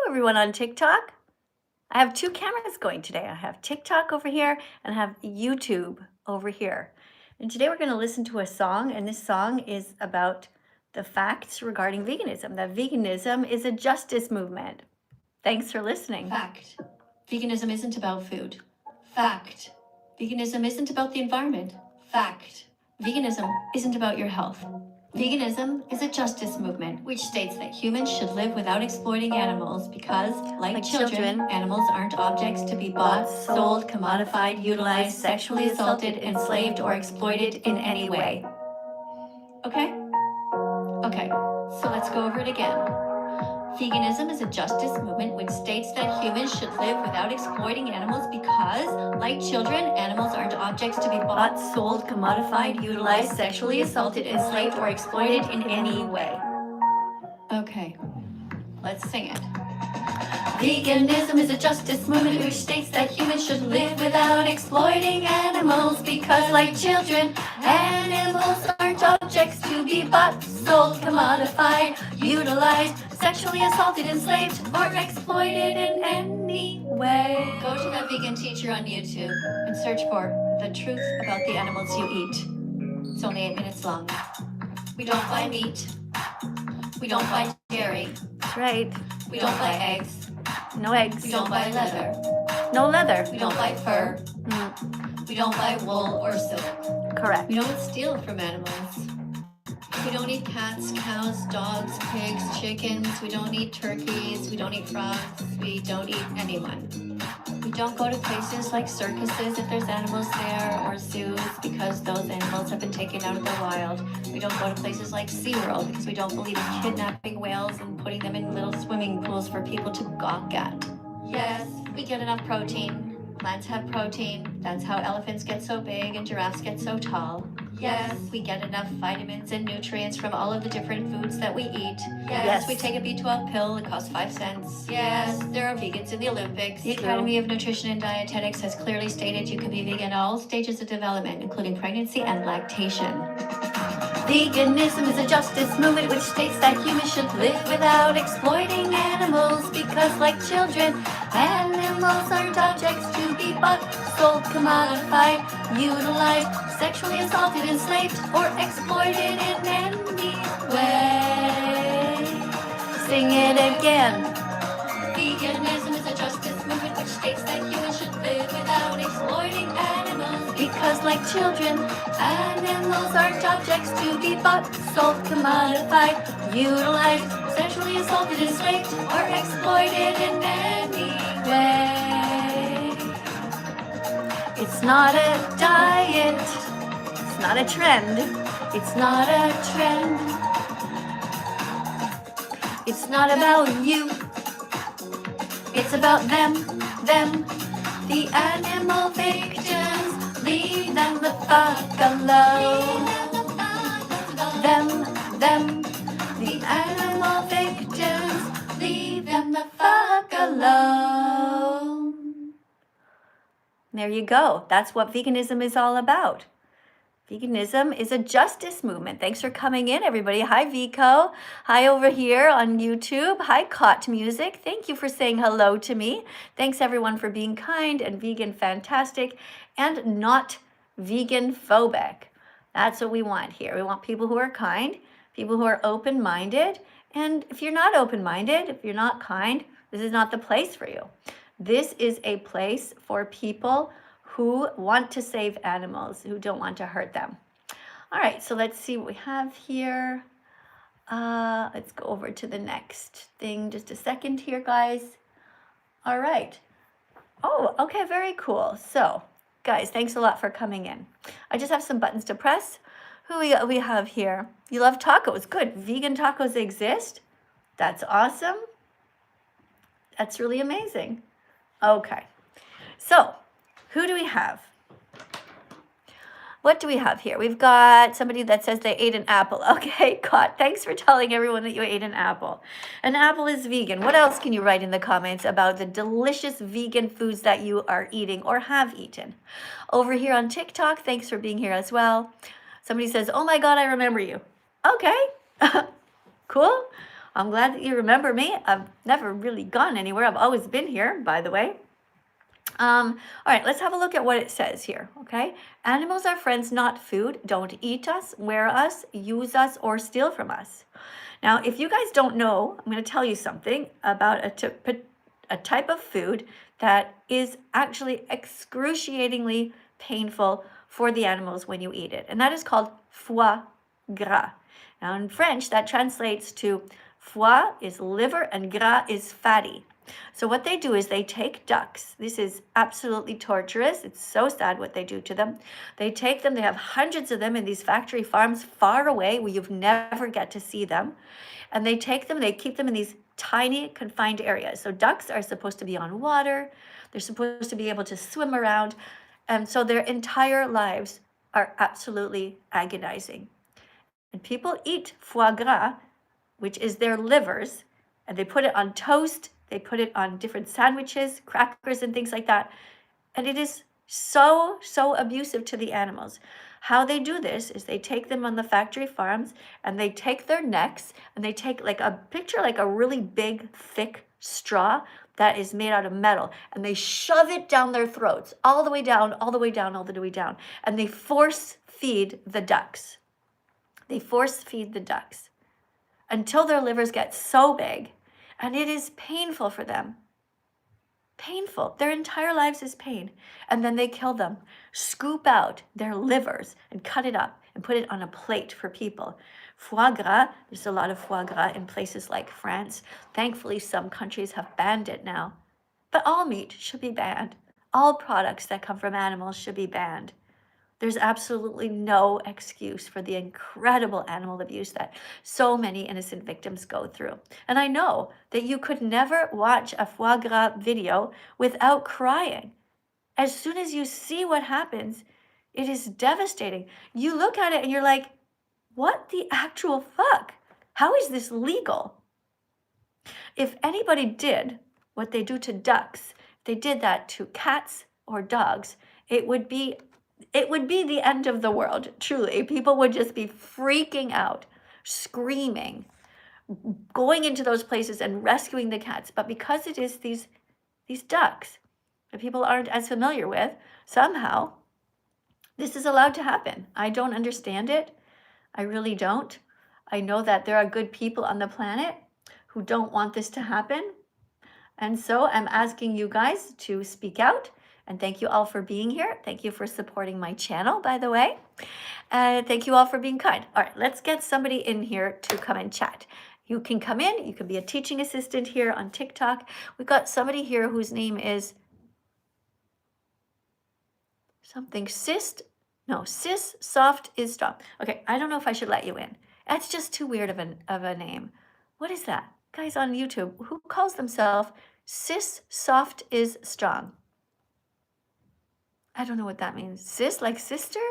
everyone on TikTok. I have two cameras going today. I have TikTok over here and I have YouTube over here. And today we're going to listen to a song, and this song is about the facts regarding veganism, that veganism is a justice movement. Thanks for listening. Fact. Veganism isn't about food. Fact. Veganism isn't about the environment. Fact. Veganism isn't about your health. Veganism is a justice movement which states that humans should live without exploiting animals because, like children, animals aren't objects to be bought, sold, commodified, utilized, sexually assaulted, enslaved, or exploited in any way. Okay? Okay, so let's go over it again. Veganism is a justice movement which states that humans should live without exploiting animals because, like children, animals aren't objects to be bought, sold, commodified, utilized, sexually assaulted, enslaved, or exploited in any way. Okay, let's sing it. Veganism is a justice movement which states that humans should live without exploiting animals because, like children, animals aren't objects to be bought, sold, commodified, utilized, sexually assaulted, enslaved, or exploited in any way. Go to That Vegan Teacher on YouTube and search for The Truth About the Animals You Eat. It's only 8 minutes long. We don't buy meat. We don't buy dairy. That's right. We don't buy eggs. No eggs. We don't buy leather. No leather. We don't buy fur. We don't buy wool or silk. Correct. We don't steal from animals. We don't eat cats, cows, dogs, pigs, chickens. We don't eat turkeys. We don't eat frogs. We don't eat anyone. We don't go to places like circuses if there's animals there, or zoos because those animals have been taken out of the wild. We don't go to places like SeaWorld because we don't believe in kidnapping whales and putting them in little swimming pools for people to gawk at. Yes, we get enough protein. Plants have protein. That's how elephants get so big and giraffes get so tall. Yes, we get enough vitamins and nutrients from all of the different foods that we eat. Yes, we take a B12 pill. It costs 5 cents. Yes, there are vegans in the Olympics. The Academy of Nutrition and Dietetics has clearly stated you can be vegan at all stages of development, including pregnancy and lactation. Veganism is a justice movement which states that humans should live without exploiting animals because, like children, animals aren't objects to be bought, sold, commodified, utilized, sexually assaulted, enslaved, or exploited in any way. Sing it again. Veganism is a justice movement which states that humans should live without exploiting animals because, like children, animals aren't objects to be bought, sold, commodified, utilized, sexually assaulted, enslaved, or exploited in any way. It's not a diet. It's not a trend. It's not a trend. It's not about you. It's about them, the animal victims. Leave them the fuck alone. Them, the animal victims. Leave them the fuck alone. There you go. That's what veganism is all about. Veganism is a justice movement. Thanks for coming in, everybody. Hi, Vico. Hi over here on YouTube. Hi, Cot Music. Thank you for saying hello to me. Thanks, everyone, for being kind and vegan fantastic and not vegan phobic. That's what we want here. We want people who are kind, people who are open-minded. And if you're not open-minded, if you're not kind, this is not the place for you. This is a place for people who want to save animals, who don't want to hurt them. All right, so let's see what we have here. Let's go over to the next thing. Just a second here, guys. All right. Oh, okay, very cool. So, guys, thanks a lot for coming in. I just have some buttons to press. Who we have here? You love tacos. Good. Vegan tacos exist. That's awesome. That's really amazing. Okay. So, who do we have? What do we have here? We've got somebody that says they ate an apple. Okay, Cot, thanks for telling everyone that you ate an apple. An apple is vegan. What else can you write in the comments about the delicious vegan foods that you are eating or have eaten? Over here on TikTok, thanks for being here as well. Somebody says, oh my God, I remember you. Okay, cool. I'm glad that you remember me. I've never really gone anywhere. I've always been here, by the way. All right, let's have a look at what it says here, okay? Animals are friends, not food. Don't eat us, wear us, use us, or steal from us. Now, if you guys don't know, I'm going to tell you something about a type of food that is actually excruciatingly painful for the animals when you eat it, and that is called foie gras. Now, in French, that translates to foie is liver and gras is fatty. So what they do is they take ducks. This is absolutely torturous. It's so sad what they do to them. They take them, they have hundreds of them in these factory farms far away where you've never get to see them. And they take them, they keep them in these tiny confined areas. So ducks are supposed to be on water. They're supposed to be able to swim around. And so their entire lives are absolutely agonizing. And people eat foie gras, which is their livers, and they put it on toast. They put it on different sandwiches, crackers, and things like that. And it is so abusive to the animals. How they do this is they take them on the factory farms and they take their necks and they take like a really big, thick straw that is made out of metal, and they shove it down their throats, all the way down, all the way down, all the way down. And they force feed the ducks. They force feed the ducks until their livers get so big. And it is painful for them. Painful. Their entire lives is pain. And then they kill them, scoop out their livers and cut it up and put it on a plate for people. Foie gras, there's a lot of foie gras in places like France. Thankfully, some countries have banned it now. But all meat should be banned. All products that come from animals should be banned. There's absolutely no excuse for the incredible animal abuse that so many innocent victims go through. And I know that you could never watch a foie gras video without crying. As soon as you see what happens, it is devastating. You look at it and you're like, what the actual fuck? How is this legal? If anybody did what they do to ducks, if they did that to cats or dogs, it would be the end of the world, truly. People would just be freaking out, screaming, going into those places and rescuing the cats. But because it is these ducks that people aren't as familiar with, somehow this is allowed to happen. I don't understand it. I really don't. I know that there are good people on the planet who don't want this to happen. And so I'm asking you guys to speak out. And thank you all for being here. Thank you for supporting my channel, by the way. And thank you all for being kind. All right, let's get somebody in here to come and chat. You can come in. You can be a teaching assistant here on TikTok. We've got somebody here whose name is something Sis Soft is Strong. Okay, I don't know if I should let you in. That's just too weird of a name. What is that? Guys on YouTube, who calls themselves Sis Soft is Strong? I don't know what that means. Sis, like sister?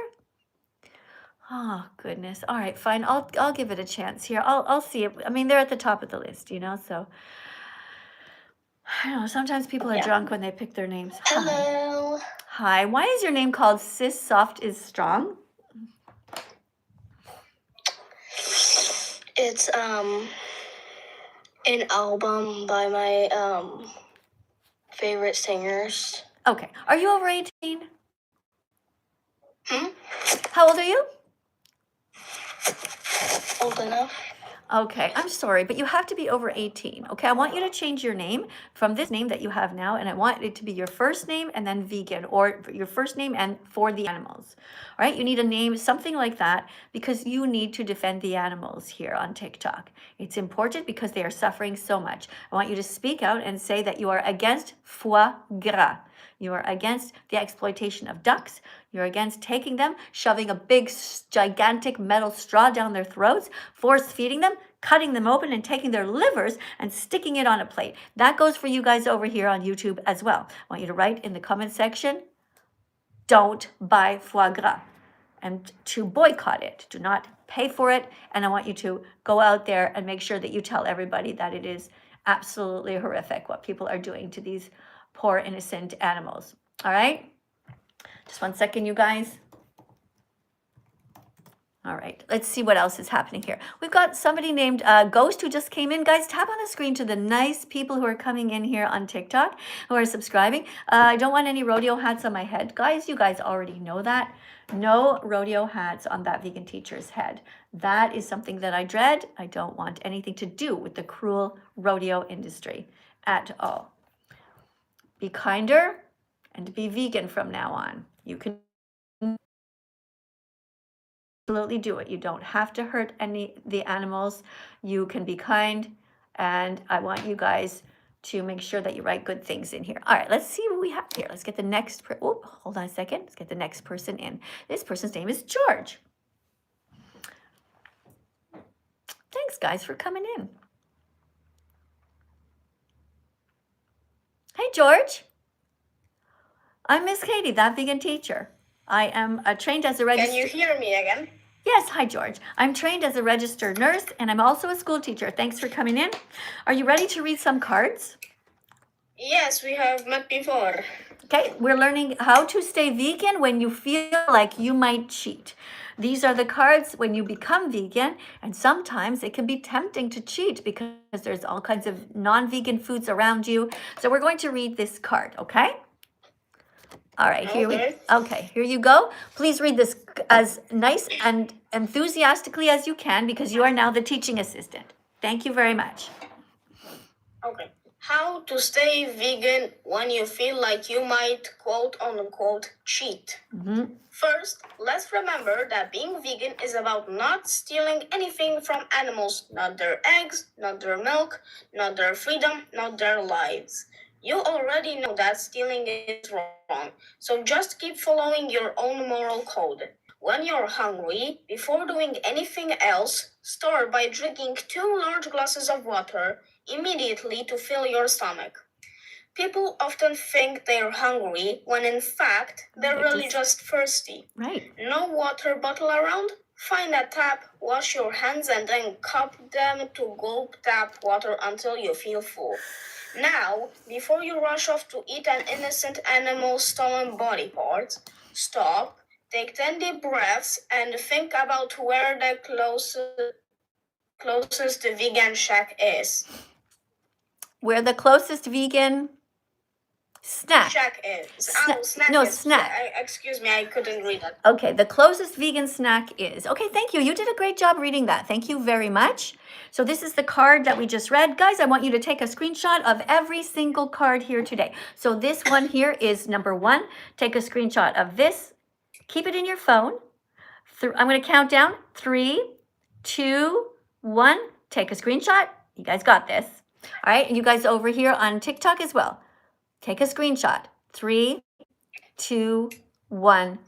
Oh, goodness. All right, fine. I'll give it a chance here. I'll see it. I mean, they're at the top of the list, you know, so I don't know. Sometimes people are drunk when they pick their names. Hello. Hi. Why is your name called Sis Soft is Strong? It's an album by my favorite singers. Okay. Are you over 18? Hmm? How old are you? Old enough. Okay, I'm sorry, but you have to be over 18. Okay, I want you to change your name from this name that you have now, and I want it to be your first name and then vegan, or your first name and for the animals. All right, you need a name, something like that, because you need to defend the animals here on TikTok. It's important because they are suffering so much. I want you to speak out and say that you are against foie gras. You are against the exploitation of ducks. You're against taking them, shoving a big, gigantic metal straw down their throats, force feeding them, cutting them open and taking their livers and sticking it on a plate. That goes for you guys over here on YouTube as well. I want you to write in the comment section, don't buy foie gras, and to boycott it. Do not pay for it. And I want you to go out there and make sure that you tell everybody that it is absolutely horrific what people are doing to these poor innocent animals. All right? Just 1 second, you guys. All right, let's see what else is happening here. We've got somebody named Ghost who just came in. Guys, tap on the screen to the nice people who are coming in here on TikTok, who are subscribing. I don't want any rodeo hats on my head. Guys, you guys already know that. No rodeo hats on that vegan teacher's head. That is something that I dread. I don't want anything to do with the cruel rodeo industry at all. Be kinder and be vegan from now on. You can absolutely do it. You don't have to hurt the animals. You can be kind, and I want you guys to make sure that you write good things in here. All right, let's see what we have here. Let's get the next hold on a second. Let's get the next person in. This person's name is George. Thanks, guys, for coming in. Hey, George. I'm Miss Katie, that vegan teacher. I am trained as a registered... Can you hear me again? Yes, hi, George. I'm trained as a registered nurse, and I'm also a school teacher. Thanks for coming in. Are you ready to read some cards? Yes, we have met before. Okay, we're learning how to stay vegan when you feel like you might cheat. These are the cards when you become vegan, and sometimes it can be tempting to cheat because there's all kinds of non-vegan foods around you. So we're going to read this card, okay? All right, here you go. Please read this as nice and enthusiastically as you can because you are now the teaching assistant. Thank you very much. Okay. How to stay vegan when you feel like you might quote unquote cheat. First, let's remember that being vegan is about not stealing anything from animals, not their eggs, not their milk, not their freedom, not their lives. You already know that stealing is wrong, so just keep following your own moral code. When you're hungry, before doing anything else, start by drinking 2 large glasses of water immediately to fill your stomach. People often think they're hungry when in fact they're really just thirsty. Right. No water bottle around? Find a tap, wash your hands, and then cup them to gulp tap water until you feel full. Now, before you rush off to eat an innocent animal's stolen body parts, stop, take 10 deep breaths, and think about where the closest vegan shack is. Where the closest vegan shack is. Snack. Excuse me, I couldn't read it. Okay, the closest vegan snack is. Okay, thank you. You did a great job reading that. Thank you very much. So this is the card that we just read. Guys, I want you to take a screenshot of every single card here today. So this one here is number 1. Take a screenshot of this. Keep it in your phone. I'm going to count down. 3, 2, 1. Take a screenshot. You guys got this. All right, and you guys over here on TikTok as well. Take a screenshot. 3, 2, 1.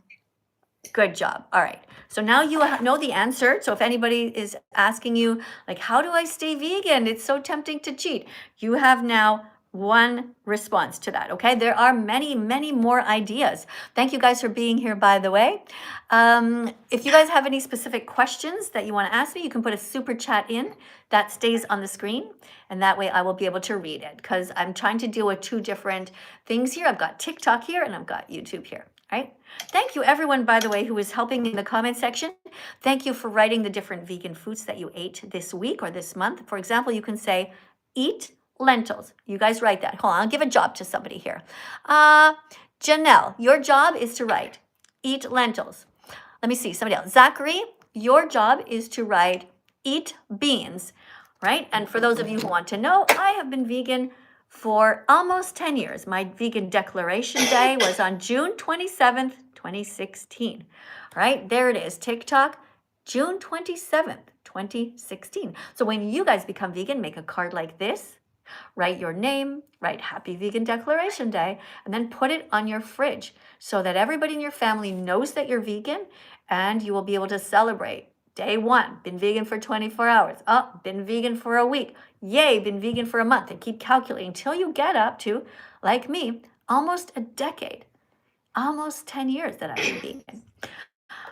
Good job. All right. So now you know the answer. So if anybody is asking you, like, how do I stay vegan? It's so tempting to cheat. You have now one response to that. Okay. There are many, many more ideas. Thank you guys for being here, by the way. If you guys have any specific questions that you want to ask me, you can put a super chat in that stays on the screen. And that way I will be able to read it because I'm trying to deal with 2 different things here. I've got TikTok here and I've got YouTube here. Right? Thank you everyone, by the way, who is helping in the comment section. Thank you for writing the different vegan foods that you ate this week or this month. For example, you can say, eat lentils. You guys write that. Hold on, I'll give a job to somebody here. Janelle, your job is to write, eat lentils. Let me see, somebody else. Zachary, your job is to write, eat beans, right? And for those of you who want to know, I have been vegan for almost 10 years. My vegan declaration day was on June 27th, 2016. All right, there it is, TikTok, June 27th, 2016. So when you guys become vegan, make a card like this, write your name, write Happy Vegan Declaration Day, and then put it on your fridge so that everybody in your family knows that you're vegan and you will be able to celebrate. Day 1, been vegan for 24 hours. Oh, been vegan for a week. Yay, been vegan for a month. And keep calculating until you get up to, like me, almost a decade. Almost 10 years that I've been vegan.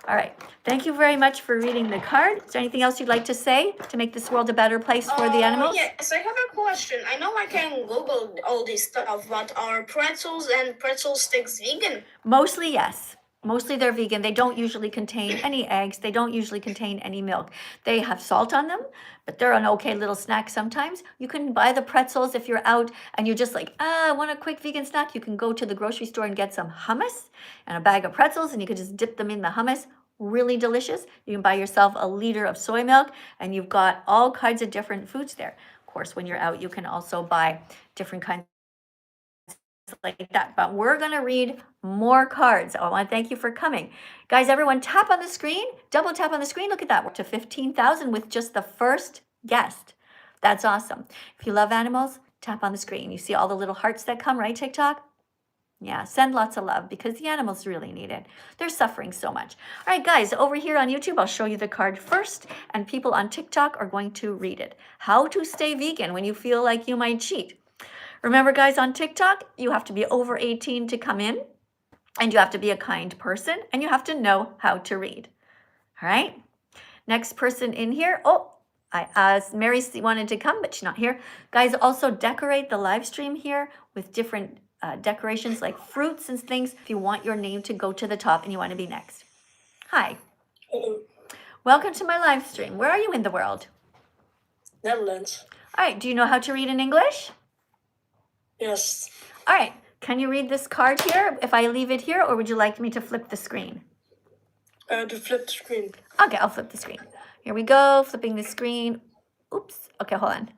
All right. Thank you very much for reading the card. Is there anything else you'd like to say to make this world a better place for the animals? Yes, I have a question. I know I can Google all this stuff, but are pretzels and pretzel sticks vegan? Mostly yes. Mostly they're vegan. They don't usually contain any eggs. They don't usually contain any milk. They have salt on them, but they're an okay little snack sometimes. You can buy the pretzels if you're out and you're just like, I want a quick vegan snack. You can go to the grocery store and get some hummus and a bag of pretzels, and you can just dip them in the hummus. Really delicious. You can buy yourself a liter of soy milk, and you've got all kinds of different foods there. Of course, when you're out, you can also buy different kinds like that. But we're going to read more cards. I want to thank you for coming. Guys, everyone tap on the screen, double tap on the screen. Look at that. We're to 15,000 with just the first guest. That's awesome. If you love animals, tap on the screen. You see all the little hearts that come, right, TikTok? Yeah, send lots of love because the animals really need it. They're suffering so much. All right, guys, over here on YouTube, I'll show you the card first, and people on TikTok are going to read it. How to stay vegan when you feel like you might cheat. Remember, guys, on TikTok, you have to be over 18 to come in, and you have to be a kind person, and you have to know how to read. All right? Next person in here. Oh, Mary wanted to come, but she's not here. Guys, also decorate the live stream here with different decorations like fruits and things if you want your name to go to the top and you want to be next. Hi. Hello. Welcome to my live stream. Where are you in the world? Netherlands. All right. Do you know how to read in English? Yes. All right. Can you read this card here if I leave it here, or would you like me to flip the screen? To flip the screen. Okay, I'll flip the screen. Here we go, flipping the screen. Oops. Okay, hold on.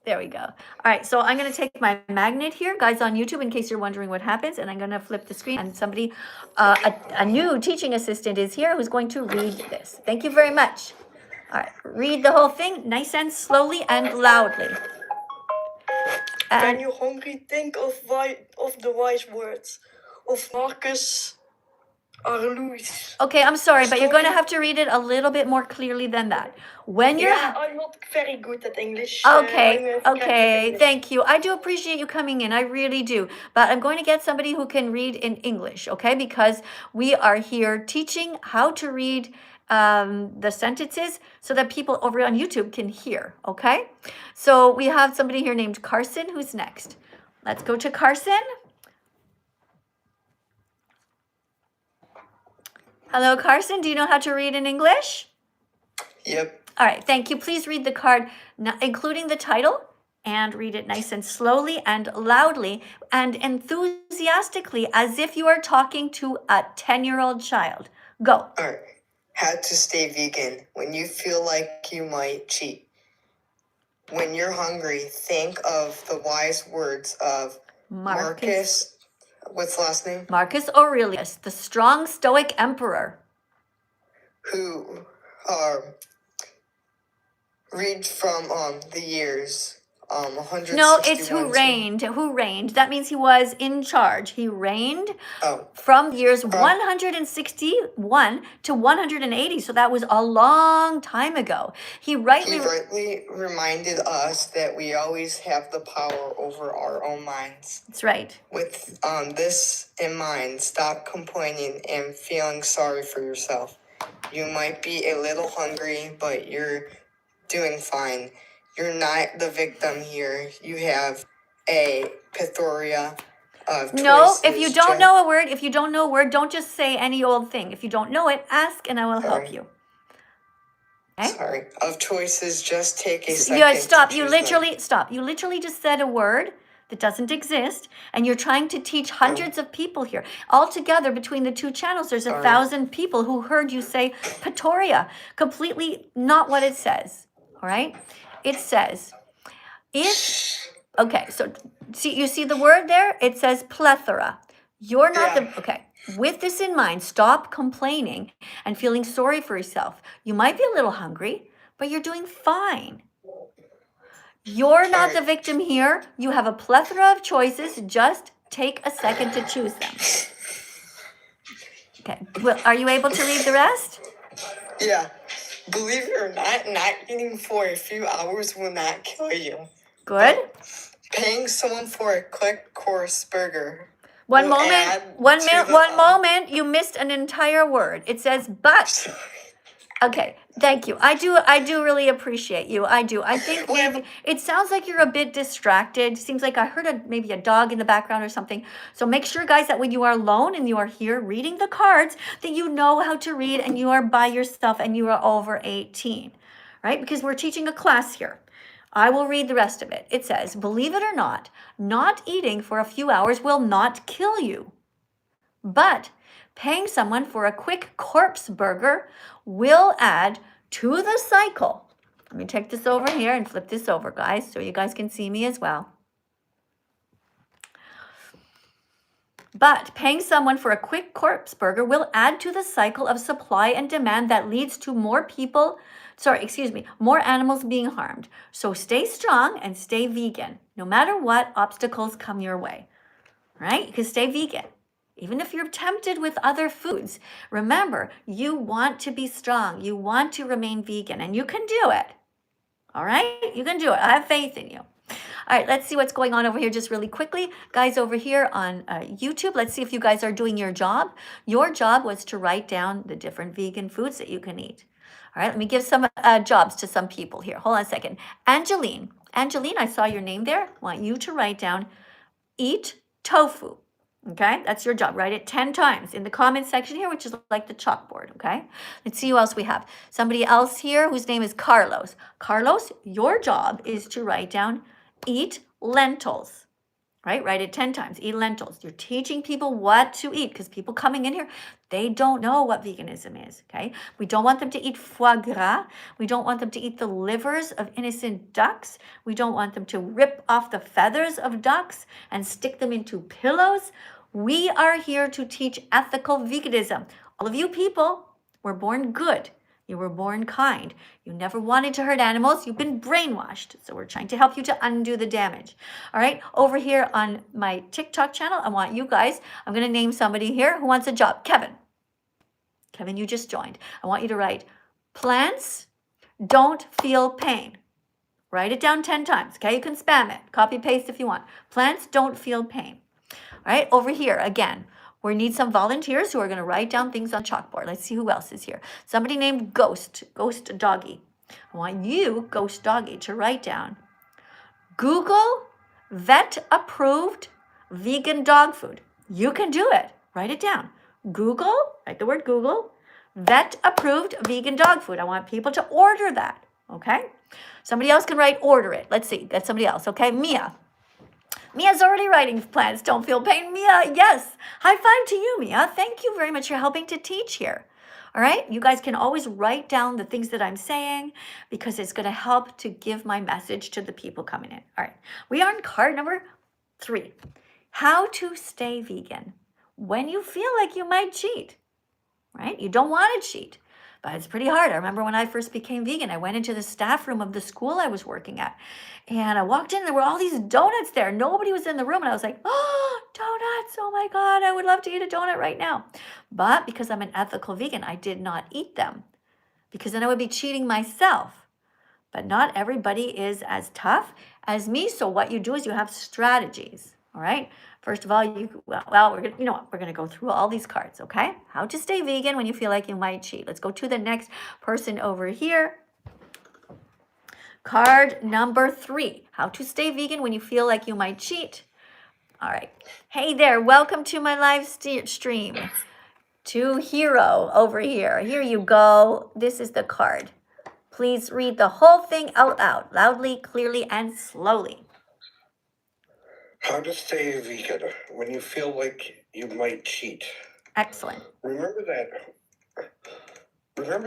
There we go. All right, so I'm going to take my magnet here, guys, on YouTube, in case you're wondering what happens, and I'm going to flip the screen. And somebody, a new teaching assistant is here who's going to read this. Thank you very much. All right, read the whole thing nice and slowly and loudly. When you're hungry, think of the wise words of Marcus Aurelius. Okay, I'm sorry, but you're going to have to read it a little bit more clearly than that. When you're I'm not very good at English. Okay, thank you. I do appreciate you coming in. I really do. But I'm going to get somebody who can read in English, okay? Because we are here teaching how to read the sentences so that people over on YouTube can hear, okay? So we have somebody here named Carson who's next. Let's go to Carson. Hello, Carson. Do you know how to read in English? Yep. All right. Thank you. Please read the card, including the title, and read it nice and slowly and loudly and enthusiastically as if you are talking to a 10-year-old child. Go. All right. How to stay vegan when you feel like you might cheat. When you're hungry, think of the wise words of Marcus. What's the last name? Marcus Aurelius, the strong Stoic emperor. Who read from the years 161. No, it's who reigned. Who reigned. That means he was in charge. He reigned from years 161 to 180. So that was a long time ago. He rightly reminded us that we always have the power over our own minds. That's right. With this in mind, stop complaining and feeling sorry for yourself. You might be a little hungry, but you're doing fine. You're not the victim here. You have a plethora of choices. No, if you don't know a word, don't just say any old thing. If you don't know it, ask and I will help you. Okay? Sorry. Of choices, just take a second. Yeah, stop. You literally just said a word that doesn't exist, and you're trying to teach hundreds of people here. Altogether, between the two channels, there's 1,000 people who heard you say Pretoria. Completely not what it says. All right? It says, okay, so you see the word there? It says plethora. You're not okay. With this in mind, stop complaining and feeling sorry for yourself. You might be a little hungry, but you're doing fine. You're not the victim here. You have a plethora of choices. Just take a second to choose them. Okay, well, are you able to read the rest? Yeah. Believe it or not eating for a few hours will not kill you. Good. Paying someone for a quick course burger. One moment. You missed an entire word. It says but. Okay, thank you. I do really appreciate you. I do. I think it sounds like you're a bit distracted. Seems like I heard maybe a dog in the background or something. So make sure, guys, that when you are alone and you are here reading the cards, that you know how to read and you are by yourself and you are over 18, right? Because we're teaching a class here. I will read the rest of it. It says, believe it or not eating for a few hours will not kill you. But paying someone for a quick corpse burger will add to the cycle. Let me take this over here and flip this over, guys, so you guys can see me as well. But paying someone for a quick corpse burger will add to the cycle of supply and demand that leads to more animals being harmed. So stay strong and stay vegan, no matter what obstacles come your way, right? You can stay vegan. Even if you're tempted with other foods, remember, you want to be strong. You want to remain vegan, and you can do it. All right? You can do it. I have faith in you. All right, let's see what's going on over here just really quickly. Guys over here on YouTube, let's see if you guys are doing your job. Your job was to write down the different vegan foods that you can eat. All right, let me give some jobs to some people here. Hold on a second. Angeline, I saw your name there. I want you to write down eat tofu. Okay, that's your job. Write it 10 times in the comment section here, which is like the chalkboard, okay? Let's see who else we have. Somebody else here whose name is Carlos. Carlos, your job is to write down eat lentils, right? Write it 10 times, eat lentils. You're teaching people what to eat because people coming in here, they don't know what veganism is, okay? We don't want them to eat foie gras. We don't want them to eat the livers of innocent ducks. We don't want them to rip off the feathers of ducks and stick them into pillows. We are here to teach ethical veganism. All of you people were born good. You were born kind. You never wanted to hurt animals. You've been brainwashed. So we're trying to help you to undo the damage. All right. Over here on my TikTok channel, I want you guys, I'm going to name somebody here who wants a job. Kevin. Kevin, you just joined. I want you to write, plants don't feel pain. Write it down 10 times. Okay. You can spam it. Copy paste if you want. Plants don't feel pain. All right, over here, again, we need some volunteers who are going to write down things on chalkboard. Let's see who else is here. Somebody named Ghost Doggy. I want you, Ghost Doggy, to write down Google vet-approved vegan dog food. You can do it. Write it down. Google, write the word Google, vet-approved vegan dog food. I want people to order that, okay? Somebody else can write order it. Let's see, that's somebody else, okay? Mia's already writing plants don't feel pain. Mia, yes. High five to you, Mia. Thank you very much for helping to teach here. All right, you guys can always write down the things that I'm saying because it's going to help to give my message to the people coming in. All right, we are on card number 3. How to stay vegan when you feel like you might cheat, right? You don't want to cheat. But it's pretty hard. I remember when I first became vegan, I went into the staff room of the school I was working at. And I walked in, and there were all these donuts there. Nobody was in the room. And I was like, oh, donuts. Oh, my God. I would love to eat a donut right now. But because I'm an ethical vegan, I did not eat them because then I would be cheating myself. But not everybody is as tough as me. So what you do is you have strategies. All right. First of all, we're gonna go through all these cards, okay? How to stay vegan when you feel like you might cheat. Let's go to the next person over here. Card number 3. How to stay vegan when you feel like you might cheat. All right. Hey there. Welcome to my live stream. To Hero over here. Here you go. This is the card. Please read the whole thing out loud, loudly, clearly, and slowly. How to stay vegan when you feel like you might cheat. Excellent. Remember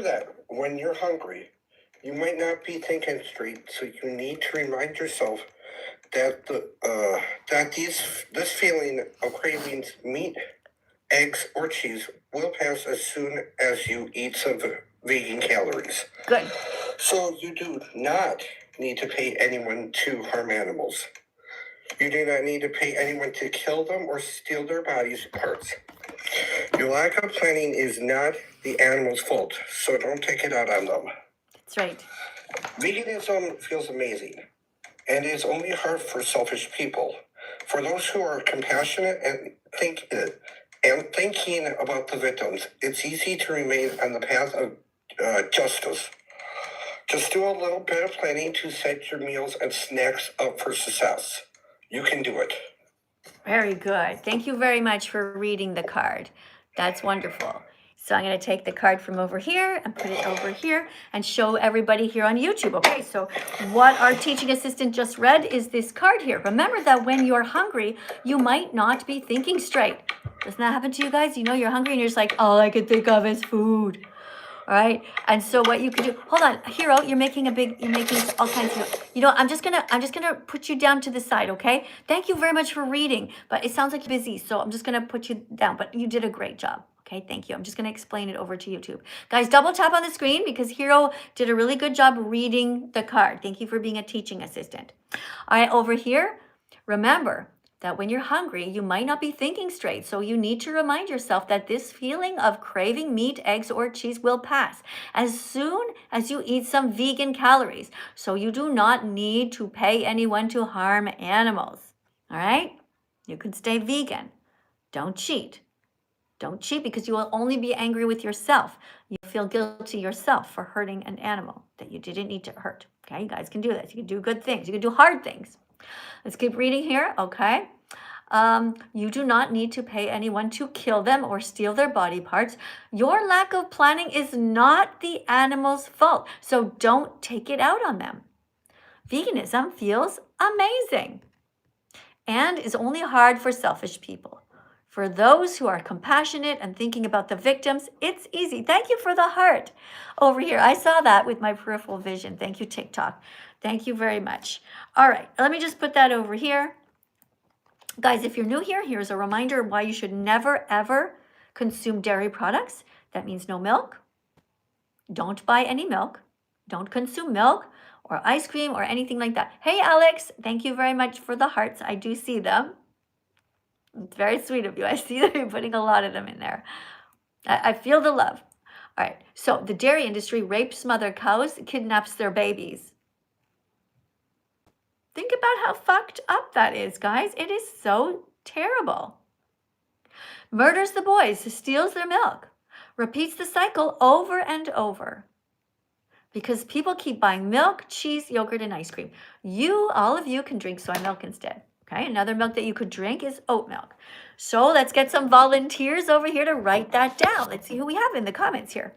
that when you're hungry, you might not be thinking straight, so you need to remind yourself that this feeling of craving meat, eggs, or cheese will pass as soon as you eat some vegan calories. Good. So you do not need to pay anyone to harm animals. You do not need to pay anyone to kill them or steal their bodies' parts. Your lack of planning is not the animal's fault, so don't take it out on them. That's right. Veganism feels amazing, and it's only hard for selfish people. For those who are compassionate and thinking about the victims, it's easy to remain on the path of justice. Just do a little bit of planning to set your meals and snacks up for success. You can do it. Very good. Thank you very much for reading the card. That's wonderful. So I'm going to take the card from over here and put it over here and show everybody here on YouTube. Okay, so what our teaching assistant just read is this card here. Remember that when you're hungry, you might not be thinking straight. Doesn't that happen to you guys? You know you're hungry and you're just like, all I can think of is food. All right. And so what you can do, hold on, Hero, you're making all kinds of, I'm just gonna put you down to the side, okay? Thank you very much for reading, but it sounds like you're busy, so I'm just gonna put you down, but you did a great job. Okay, thank you. I'm just gonna explain it over to YouTube. Guys, double tap on the screen because Hero did a really good job reading the card. Thank you for being a teaching assistant. All right, over here, remember, that when you're hungry, you might not be thinking straight. So you need to remind yourself that this feeling of craving meat, eggs, or cheese will pass as soon as you eat some vegan calories. So you do not need to pay anyone to harm animals. All right? You can stay vegan. Don't cheat. Don't cheat because you will only be angry with yourself. You feel guilty yourself for hurting an animal that you didn't need to hurt. Okay, you guys can do this. You can do good things. You can do hard things. Let's keep reading here, okay? You do not need to pay anyone to kill them or steal their body parts. Your lack of planning is not the animal's fault, so don't take it out on them. Veganism feels amazing and is only hard for selfish people. For those who are compassionate and thinking about the victims, it's easy. Thank you for the heart over here. I saw that with my peripheral vision. Thank you, TikTok. Thank you very much. All right, let me just put that over here. Guys, if you're new here, here's a reminder why you should never, ever consume dairy products. That means no milk. Don't buy any milk. Don't consume milk or ice cream or anything like that. Hey, Alex, thank you very much for the hearts. I do see them. It's very sweet of you. I see that you're putting a lot of them in there. I feel the love. All right, so the dairy industry rapes mother cows, kidnaps their babies. Think about how fucked up that is, guys. It is so terrible. Murders the boys, steals their milk, repeats the cycle over and over. Because people keep buying milk, cheese, yogurt, and ice cream. All of you can drink soy milk instead. Okay, another milk that you could drink is oat milk. So let's get some volunteers over here to write that down. Let's see who we have in the comments here.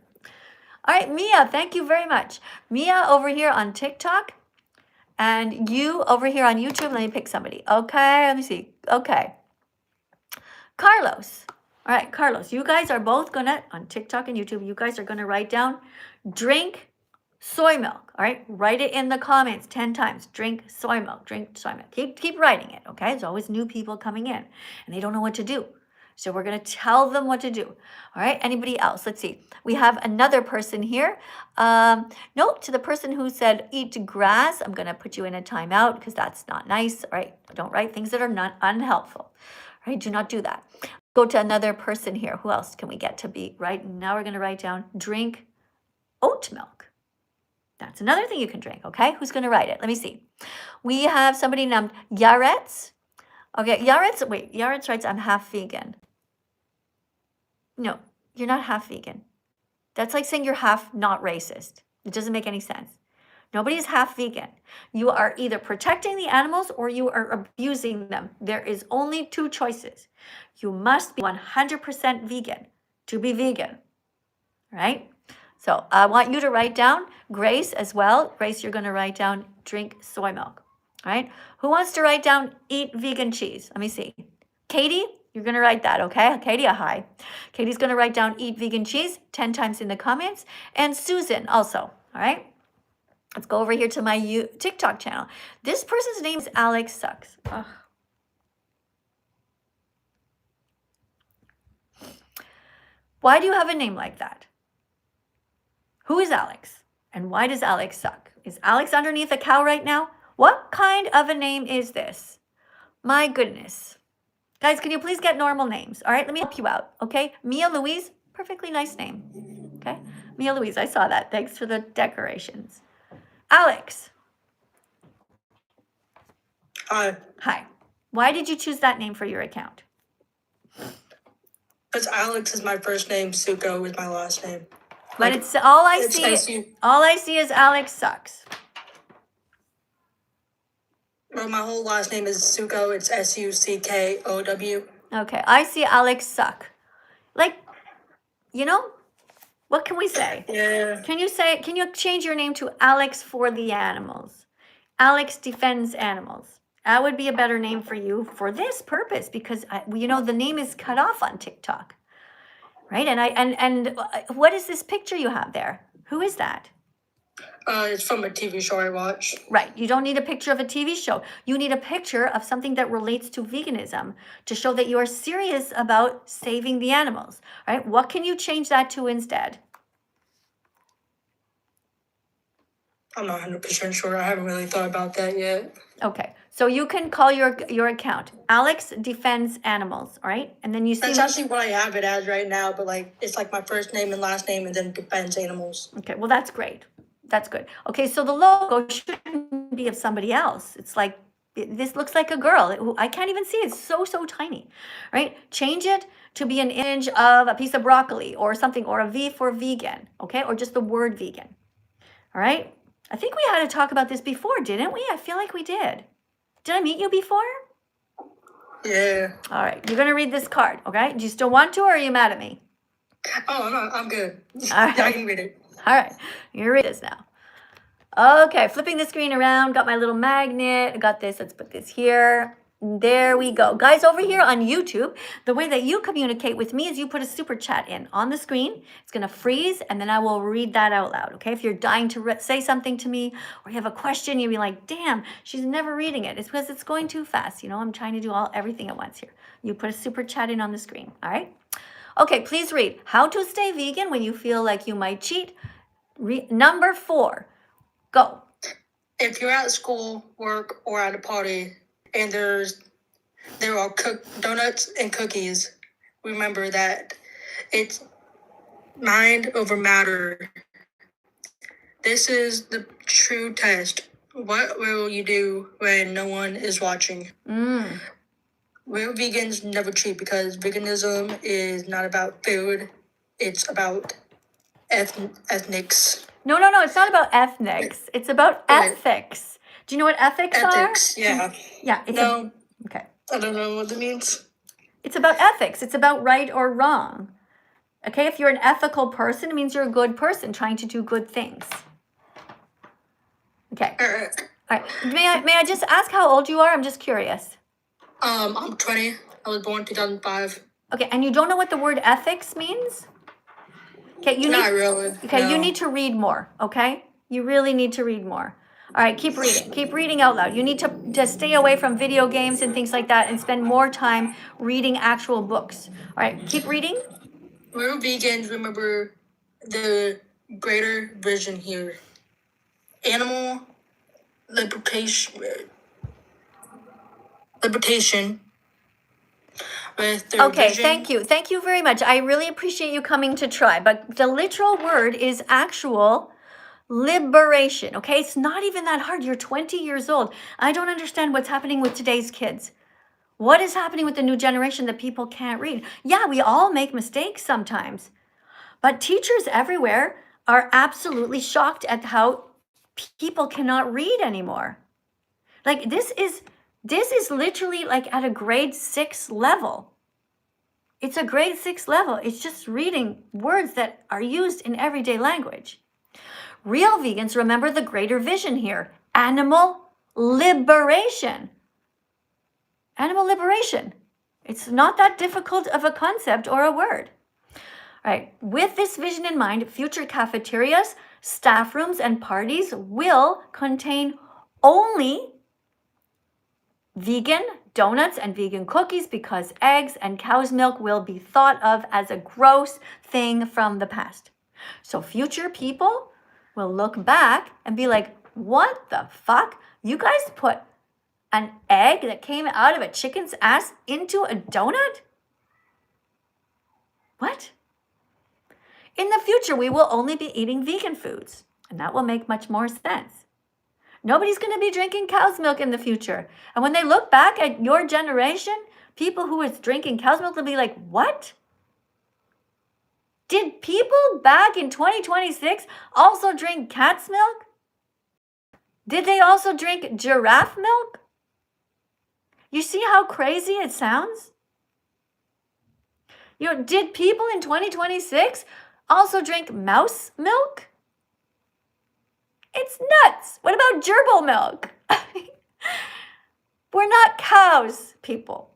All right, Mia, thank you very much. Mia over here on TikTok. And you over here on YouTube, let me pick somebody. Okay, let me see. Okay. Carlos. All right, Carlos, you guys are both gonna, on TikTok and YouTube, you guys are gonna write down, drink soy milk. All right, write it in the comments 10 times. Drink soy milk, drink soy milk. Keep writing it, okay? There's always new people coming in and they don't know what to do. So we're going to tell them what to do. All right. Anybody else? Let's see. We have another person here. Note to the person who said eat grass. I'm going to put you in a timeout because that's not nice. All right. Don't write things that are not unhelpful. All right. Do not do that. Go to another person here. Who else can we get to be right? Now we're going to write down drink oat milk. That's another thing you can drink. Okay. Who's going to write it? Let me see. We have somebody named Yaretz. Okay. Yaretz writes, I'm half vegan. No, you're not half vegan. That's like saying you're half not racist. It doesn't make any sense. Nobody is half vegan. You are either protecting the animals or you are abusing them. There is only two choices. You must be 100% vegan to be vegan, right? So I want you to write down, Grace as well. Grace, you're going to write down drink soy milk, all right? Who wants to write down eat vegan cheese? Let me see. Katie? You're going to write that, okay? Katie, a hi. Katie's going to write down eat vegan cheese 10 times in the comments. And Susan also, all right? Let's go over here to my TikTok channel. This person's name is Alex Sucks. Ugh. Why do you have a name like that? Who is Alex? And why does Alex suck? Is Alex underneath a cow right now? What kind of a name is this? My goodness. Guys, can you please get normal names? All right, let me help you out, okay? Mia Louise, perfectly nice name, okay? Mia Louise, I saw that. Thanks for the decorations. Alex. Hi. Hi. Why did you choose that name for your account? Because Alex is my first name, Suko is my last name. But Like, it's all I it's see. SU. All I see is Alex sucks. Well, my whole last name is Suko. It's SUCKOW. Okay, I see Alex suck. Like, you know, what can we say? Yeah. Can you change your name to Alex for the animals? Alex defends animals. That would be a better name for you for this purpose because the name is cut off on TikTok, right? And what is this picture you have there? Who is that? It's from a TV show I watch. Right. You don't need a picture of a TV show. You need a picture of something that relates to veganism to show that you are serious about saving the animals. Right? What can you change that to instead? I'm not 100% sure. I haven't really thought about that yet. Okay. So you can call your account Alex Defends Animals, all right? And then you see That's actually what I have it as right now, but like it's like my first name and last name and then defends animals. Okay, well that's great. That's good. Okay, so the logo shouldn't be of somebody else. It's like this looks like a girl. I can't even see it. It's so tiny, right? Change it to be an image of a piece of broccoli or something, or a V for vegan, okay? Or just the word vegan, all right? I think we had to talk about this before, didn't we? I feel like we did. Did I meet you before? Yeah. All right, you're gonna read this card, okay? Do you still want to, or are you mad at me? Oh, no, I'm good. All right. Yeah, I can read it. All right, you're gonna read this now. Okay, flipping the screen around, got my little magnet, got this, let's put this here. There we go. Guys, over here on YouTube, the way that you communicate with me is you put a super chat in on the screen. It's going to freeze, and then I will read that out loud, okay? If you're dying to say something to me, or you have a question, you'll be like, damn, she's never reading it. It's because it's going too fast. I'm trying to do everything at once here. You put a super chat in on the screen, all right? Okay, please read. How to stay vegan when you feel like you might cheat. Number 4. Go. If you're at school, work, or at a party, and there are donuts and cookies, remember that it's mind over matter. This is the true test. What will you do when no one is watching? Real vegans never cheat because veganism is not about food. It's about ethnics. No, it's not about ethnics. It's about ethics. Do you know what ethics are? Ethics, yeah. Yeah. Okay. I don't know what it means. It's about ethics. It's about right or wrong. Okay, if you're an ethical person, it means you're a good person trying to do good things. Okay. All right. May I just ask how old you are? I'm just curious. I'm 20. I was born 2005. Okay, and you don't know what the word ethics means? Okay, Not really. Okay, no. You need to read more, okay? You really need to read more. All right, keep reading. Keep reading out loud. You need to stay away from video games and things like that and spend more time reading actual books. All right, keep reading. Real vegans remember the greater vision here. Animal libertation with their Okay, vision. thank you. Thank you very much. I really appreciate you coming to try. But the literal word is actual liberation, okay? It's not even that hard. You're 20 years old. I don't understand what's happening with today's kids. What is happening with the new generation that people can't read? Yeah, we all make mistakes sometimes. But teachers everywhere are absolutely shocked at how people cannot read anymore. Like this is literally like at a grade 6 level. It's a grade 6 level. It's just reading words that are used in everyday language. Real vegans remember the greater vision here. Animal liberation. Animal liberation. It's not that difficult of a concept or a word. All right. With this vision in mind, future cafeterias, staff rooms, and parties will contain only vegan donuts and vegan cookies because eggs and cow's milk will be thought of as a gross thing from the past. So future people will look back and be like, what the fuck? You guys put an egg that came out of a chicken's ass into a donut? What? In the future, we will only be eating vegan foods, and that will make much more sense. Nobody's going to be drinking cow's milk in the future. And when they look back at your generation, people who is drinking cow's milk will be like, what? Did people back in 2026 also drink cat's milk? Did they also drink giraffe milk? You see how crazy it sounds? Did people in 2026 also drink mouse milk? It's nuts. What about gerbil milk? We're not cows, people.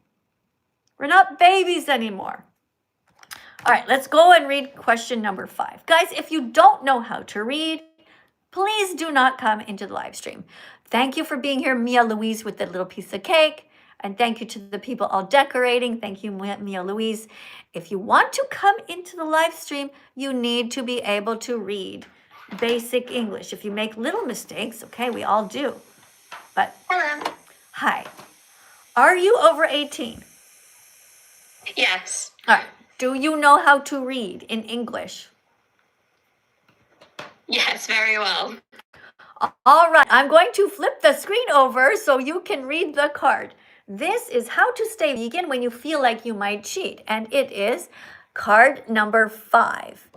We're not babies anymore. All right, let's go and read question number 5. Guys, if you don't know how to read, please do not come into the live stream. Thank you for being here, Mia Louise, with the little piece of cake. And thank you to the people all decorating. Thank you, Mia Louise. If you want to come into the live stream, you need to be able to read basic English. If you make little mistakes, okay, we all do. But Hello. hi. Are you over 18? Yes. All right. Do you know how to read in English? Yes, very well. All right. I'm going to flip the screen over so you can read the card. This is how to stay vegan when you feel like you might cheat. And it is card number 5.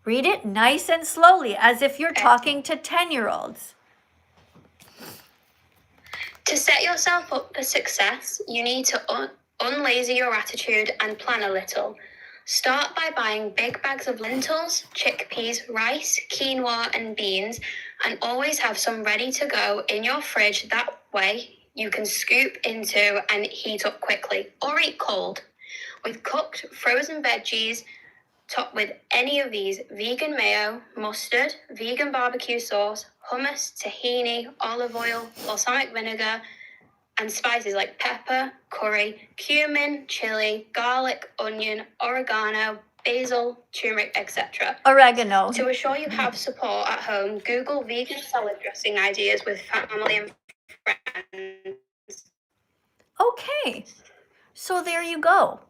Read it nice and slowly as if you're talking to 10-year-olds. To set yourself up for success, you need to unlazy your attitude and plan a little. Start by buying big bags of lentils, chickpeas, rice, quinoa, and beans, and always have some ready to go in your fridge. That way, you can scoop into and heat up quickly, or eat cold. With cooked frozen veggies, topped with any of these: vegan mayo, mustard, vegan barbecue sauce, hummus, tahini, olive oil, balsamic vinegar, and spices like pepper, curry, cumin, chili, garlic, onion, oregano, basil, turmeric, etc. Oregano. To assure you have support at home, Google vegan salad dressing ideas with family and friends. Okay. So there you go.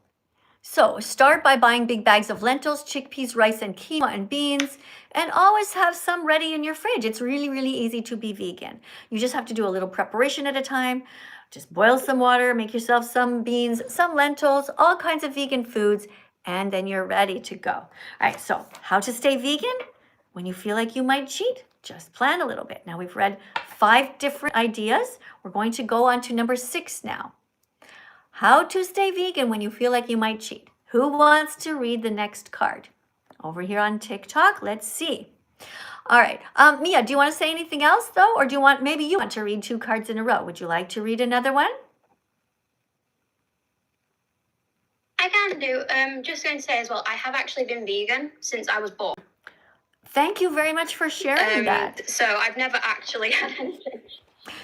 So start by buying big bags of lentils, chickpeas, rice, and quinoa and beans, and always have some ready in your fridge. It's really, really easy to be vegan. You just have to do a little preparation at a time. Just boil some water, make yourself some beans, some lentils, all kinds of vegan foods, and then you're ready to go. All right, so how to stay vegan when you feel like you might cheat? Just plan a little bit. Now we've read 5 different ideas. We're going to go on to number 6 now. How to stay vegan when you feel like you might cheat. Who wants to read the next card? Over here on TikTok, let's see. All right, Mia, do you want to say anything else though? Or do you want, maybe you want to read 2 cards in a row? Would you like to read another one? I can do. Just going to say as well, I have actually been vegan since I was born. Thank you very much for sharing that. So I've never actually had anything.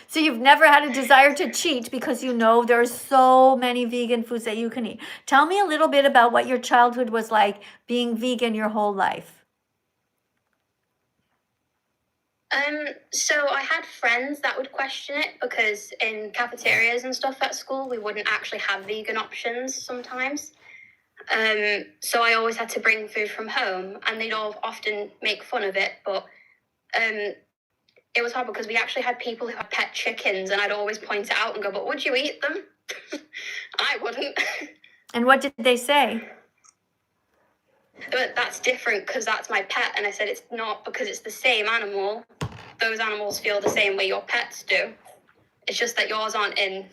So you've never had a desire to cheat because you know there's so many vegan foods that you can eat. Tell me a little bit about what your childhood was like being vegan your whole life. So I had friends that would question it because in cafeterias and stuff at school, we wouldn't actually have vegan options sometimes. So I always had to bring food from home, and they'd all often make fun of it, but it was hard because we actually had people who had pet chickens, and I'd always point it out and go, but would you eat them? I wouldn't. And what did they say? But that's different because that's my pet. And I said, it's not because it's the same animal. Those animals feel the same way your pets do. It's just that yours aren't in,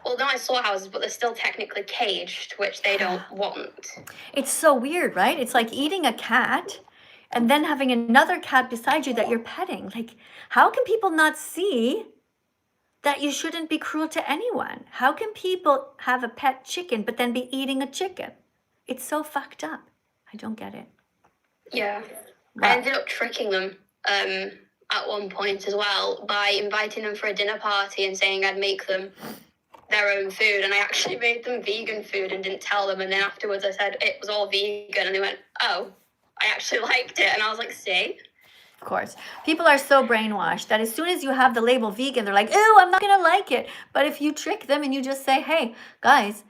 well, they're not in slaughterhouses, but they're still technically caged, which they don't want. It's so weird, right? It's like eating a cat and then having another cat beside you that you're petting. Like, how can people not see that you shouldn't be cruel to anyone? How can people have a pet chicken but then be eating a chicken? It's so fucked up. I don't get it. Yeah. Wow. I ended up tricking them at one point as well by inviting them for a dinner party and saying I'd make them their own food. And I actually made them vegan food and didn't tell them. And then afterwards I said it was all vegan. And they went, oh, I actually liked it. And I was like, see? Of course. People are so brainwashed that as soon as you have the label vegan, they're like, ew, I'm not going to like it. But if you trick them and you just say, hey, guys,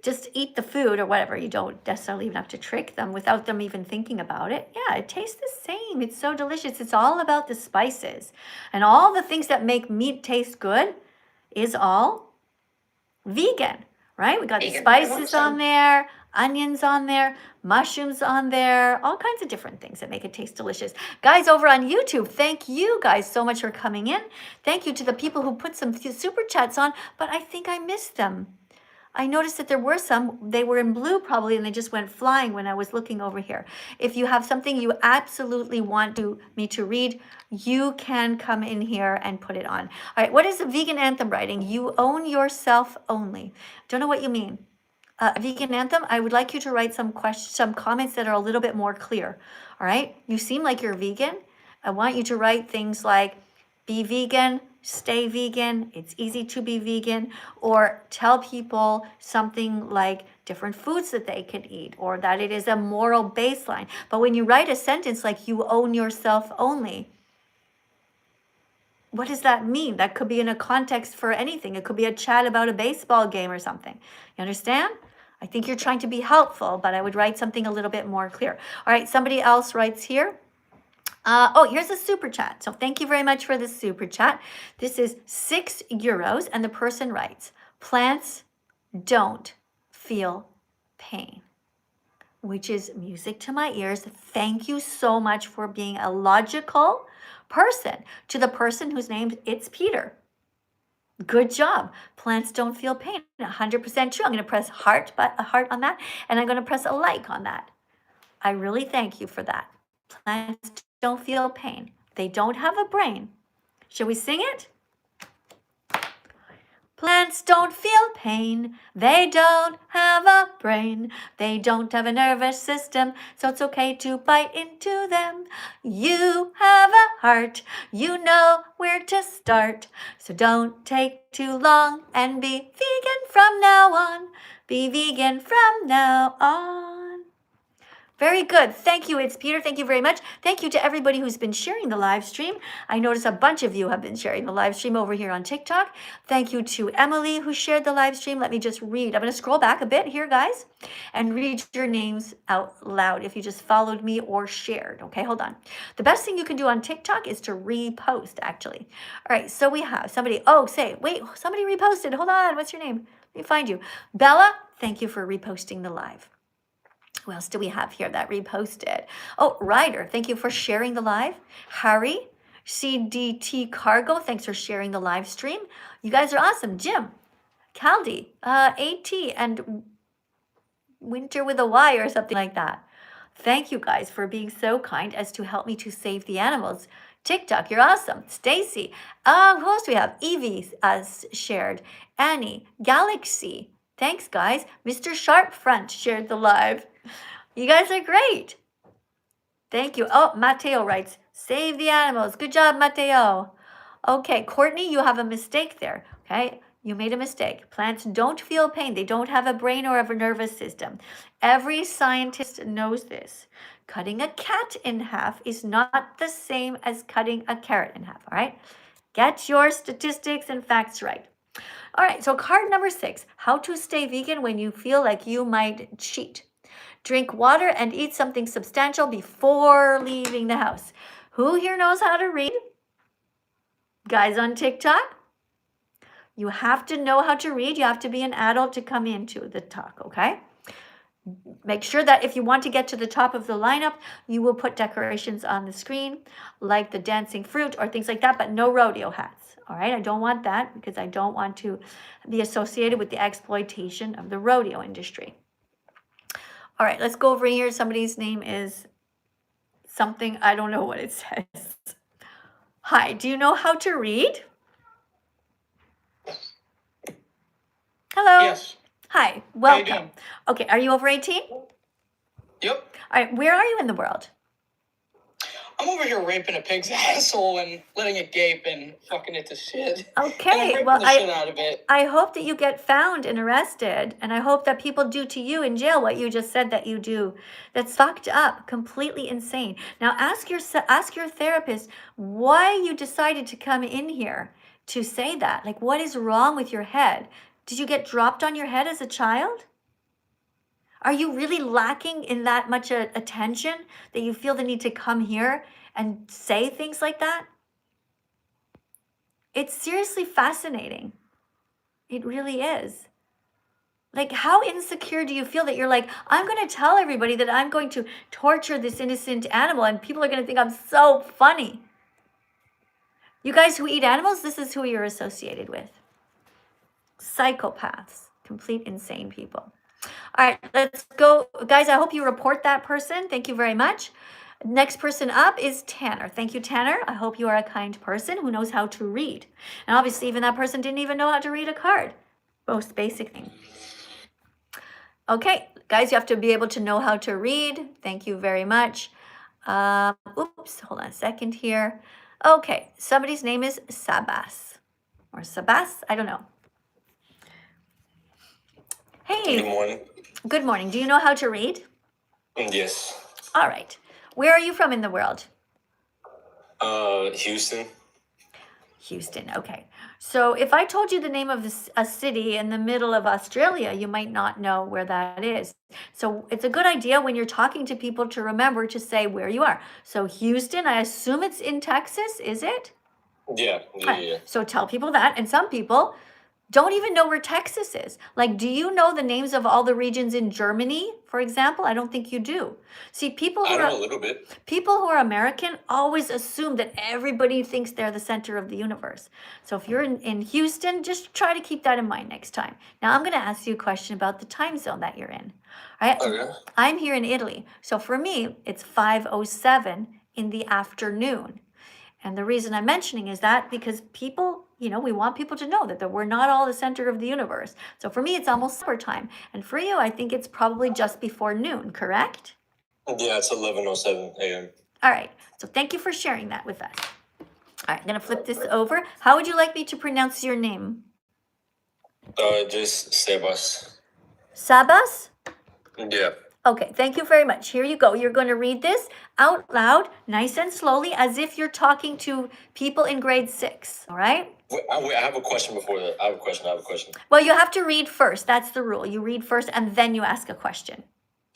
just eat the food or whatever, you don't necessarily even have to trick them without them even thinking about it. Yeah, it tastes the same. It's so delicious. It's all about the spices. And all the things that make meat taste good is all vegan, right? We got the spices on there. onions on there, mushrooms on there, all kinds of different things that make it taste delicious. Guys over on YouTube, thank you guys so much for coming in. Thank you to the people who put some super chats on, but I think I missed them. I noticed that there were some, they were in blue probably, and they just went flying when I was looking over here. If you have something you absolutely want me to read, you can come in here and put it on. All right, what is the vegan anthem writing? You own yourself only. Don't know what you mean. Vegan anthem, I would like you to write some comments that are a little bit more clear. All right, you seem like you're vegan. I want you to write things like, be vegan, stay vegan, it's easy to be vegan, or tell people something like different foods that they can eat, or that it is a moral baseline. But when you write a sentence like you own yourself only, what does that mean? That could be in a context for anything. It could be a chat about a baseball game or something. You understand? I think you're trying to be helpful, but I would write something a little bit more clear. All right, somebody else writes here. Here's a super chat. So thank you very much for the super chat. This is €6, and the person writes, plants don't feel pain, which is music to my ears. Thank you so much for being a logical person. To the person whose name it's Peter. Good job. Plants don't feel pain. 100% true. I'm going to press a heart on that, and I'm going to press a like on that. I really thank you for that. Plants don't feel pain. They don't have a brain. Shall we sing it? Plants don't feel pain. They don't have a brain. They don't have a nervous system, so it's okay to bite into them. You have a heart. You know where to start. So don't take too long and be vegan from now on. Be vegan from now on. Very good. Thank you. It's Peter. Thank you very much. Thank you to everybody who's been sharing the live stream. I notice a bunch of you have been sharing the live stream over here on TikTok. Thank you to Emily who shared the live stream. Let me just read. I'm going to scroll back a bit here, guys, and read your names out loud if you just followed me or shared. Okay, hold on. The best thing you can do on TikTok is to repost, actually. All right, so we have somebody. Wait, somebody reposted. Hold on. What's your name? Let me find you. Bella, thank you for reposting the live. Who else do we have here that reposted? Oh, Ryder, thank you for sharing the live. Harry, CDT Cargo, thanks for sharing the live stream. You guys are awesome. Jim, Caldi, AT, and Winter with a Y or something like that. Thank you guys for being so kind as to help me to save the animals. TikTok, you're awesome. Stacy, who else do we have? Evie shared. Annie, Galaxy. Thanks, guys. Mr. Sharpfront shared the live. You guys are great. Thank you. Oh, Mateo writes, save the animals. Good job, Mateo. Okay, Courtney, you have a mistake there. Okay, you made a mistake. Plants don't feel pain. They don't have a brain or a nervous system. Every scientist knows this. Cutting a cat in half is not the same as cutting a carrot in half, all right? Get your statistics and facts right. All right, so card number 6, how to stay vegan when you feel like you might cheat. Drink water and eat something substantial before leaving the house. Who here knows how to read? Guys on TikTok? You have to know how to read. You have to be an adult to come into the talk, okay? Make sure that if you want to get to the top of the lineup, you will put decorations on the screen, like the dancing fruit or things like that, but no rodeo hats, all right? I don't want that because I don't want to be associated with the exploitation of the rodeo industry. All right, let's go over here. Somebody's name is something, I don't know what it says. Hi, do you know how to read? Hello. Yes. Hi, welcome. How you doing? Okay, are you over 18? Yep. All right, where are you in the world? I'm over here raping a pig's asshole and letting it gape and fucking it to shit. Okay, And I'm raping well, the shit out of it. I hope that you get found and arrested, and I hope that people do to you in jail what you just said that you do. That's fucked up, completely insane. Now ask your therapist why you decided to come in here to say that. Like, what is wrong with your head? Did you get dropped on your head as a child? Are you really lacking in that much attention that you feel the need to come here and say things like that? It's seriously fascinating. It really is. Like, how insecure do you feel that you're like, I'm going to tell everybody that I'm going to torture this innocent animal and people are going to think I'm so funny? You guys who eat animals, this is who you're associated with. Psychopaths, complete insane people. All right, let's go. Guys, I hope you report that person. Thank you very much. Next person up is Tanner. Thank you, Tanner. I hope you are a kind person who knows how to read. And obviously, even that person didn't even know how to read a card. Most basic thing. Okay, guys, you have to be able to know how to read. Thank you very much. Oops, hold on a second here. Okay, somebody's name is Sabas. Or Sabas, I don't know. Hey. Good morning. Good morning. Do you know how to read? Yes. All right. Where are you from in the world? Houston. Houston, okay. So if I told you the name of a city in the middle of Australia, you might not know where that is. So it's a good idea when you're talking to people to remember to say where you are. So Houston, I assume it's in Texas, is it? Yeah. Right. So tell people that. And some people don't even know where Texas is. Like, do you know the names of all the regions in Germany, for example? I don't think you do. See, I know a little bit. people who are American always assume that everybody thinks they're the center of the universe. So if you're in Houston, just try to keep that in mind next time. Now, I'm going to ask you a question about the time zone that you're in. All right? Okay. I'm here in Italy. So for me, it's 5:07 in the afternoon. And the reason I'm mentioning is that because people, we want people to know that we're not all the center of the universe. So for me, it's almost supper time. And for you, I think it's probably just before noon, correct? Yeah, it's 11:07 a.m. All right. So thank you for sharing that with us. All right, I'm going to flip this over. How would you like me to pronounce your name? Just Sebas. Sabas? Yeah. Okay, thank you very much. Here you go. You're going to read this out loud, nice and slowly, as if you're talking to people in grade 6. All right? Wait, I have a question before that. I have a question. Well, you have to read first. That's the rule. You read first and then you ask a question.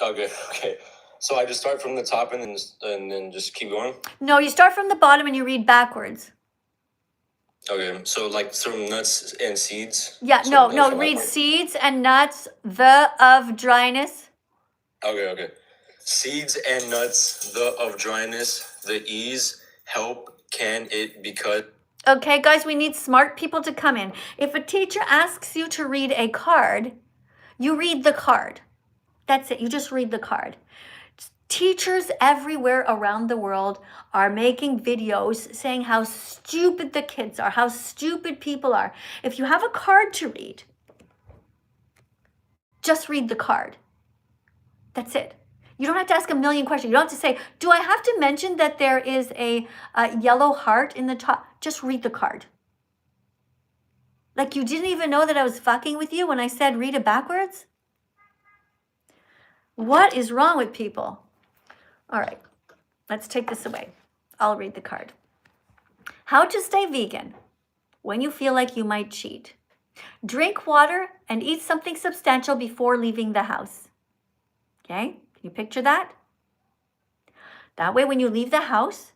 Okay. So I just start from the top and then just keep going? No, you start from the bottom and you read backwards. Okay. So like some nuts and seeds? Yeah, So no, read seeds and nuts, the of dryness. Okay. Seeds and nuts, the of dryness, the ease, help, can it, because. Okay, guys, we need smart people to come in. If a teacher asks you to read a card, you read the card. That's it. You just read the card. Teachers everywhere around the world are making videos saying how stupid the kids are, how stupid people are. If you have a card to read, just read the card. That's it. You don't have to ask a million questions. You don't have to say, do I have to mention that there is a yellow heart in the top? Just read the card. Like you didn't even know that I was fucking with you when I said read it backwards? What is wrong with people? All right, let's take this away. I'll read the card. How to stay vegan when you feel like you might cheat. Drink water and eat something substantial before leaving the house. Okay, can you picture that? That way when you leave the house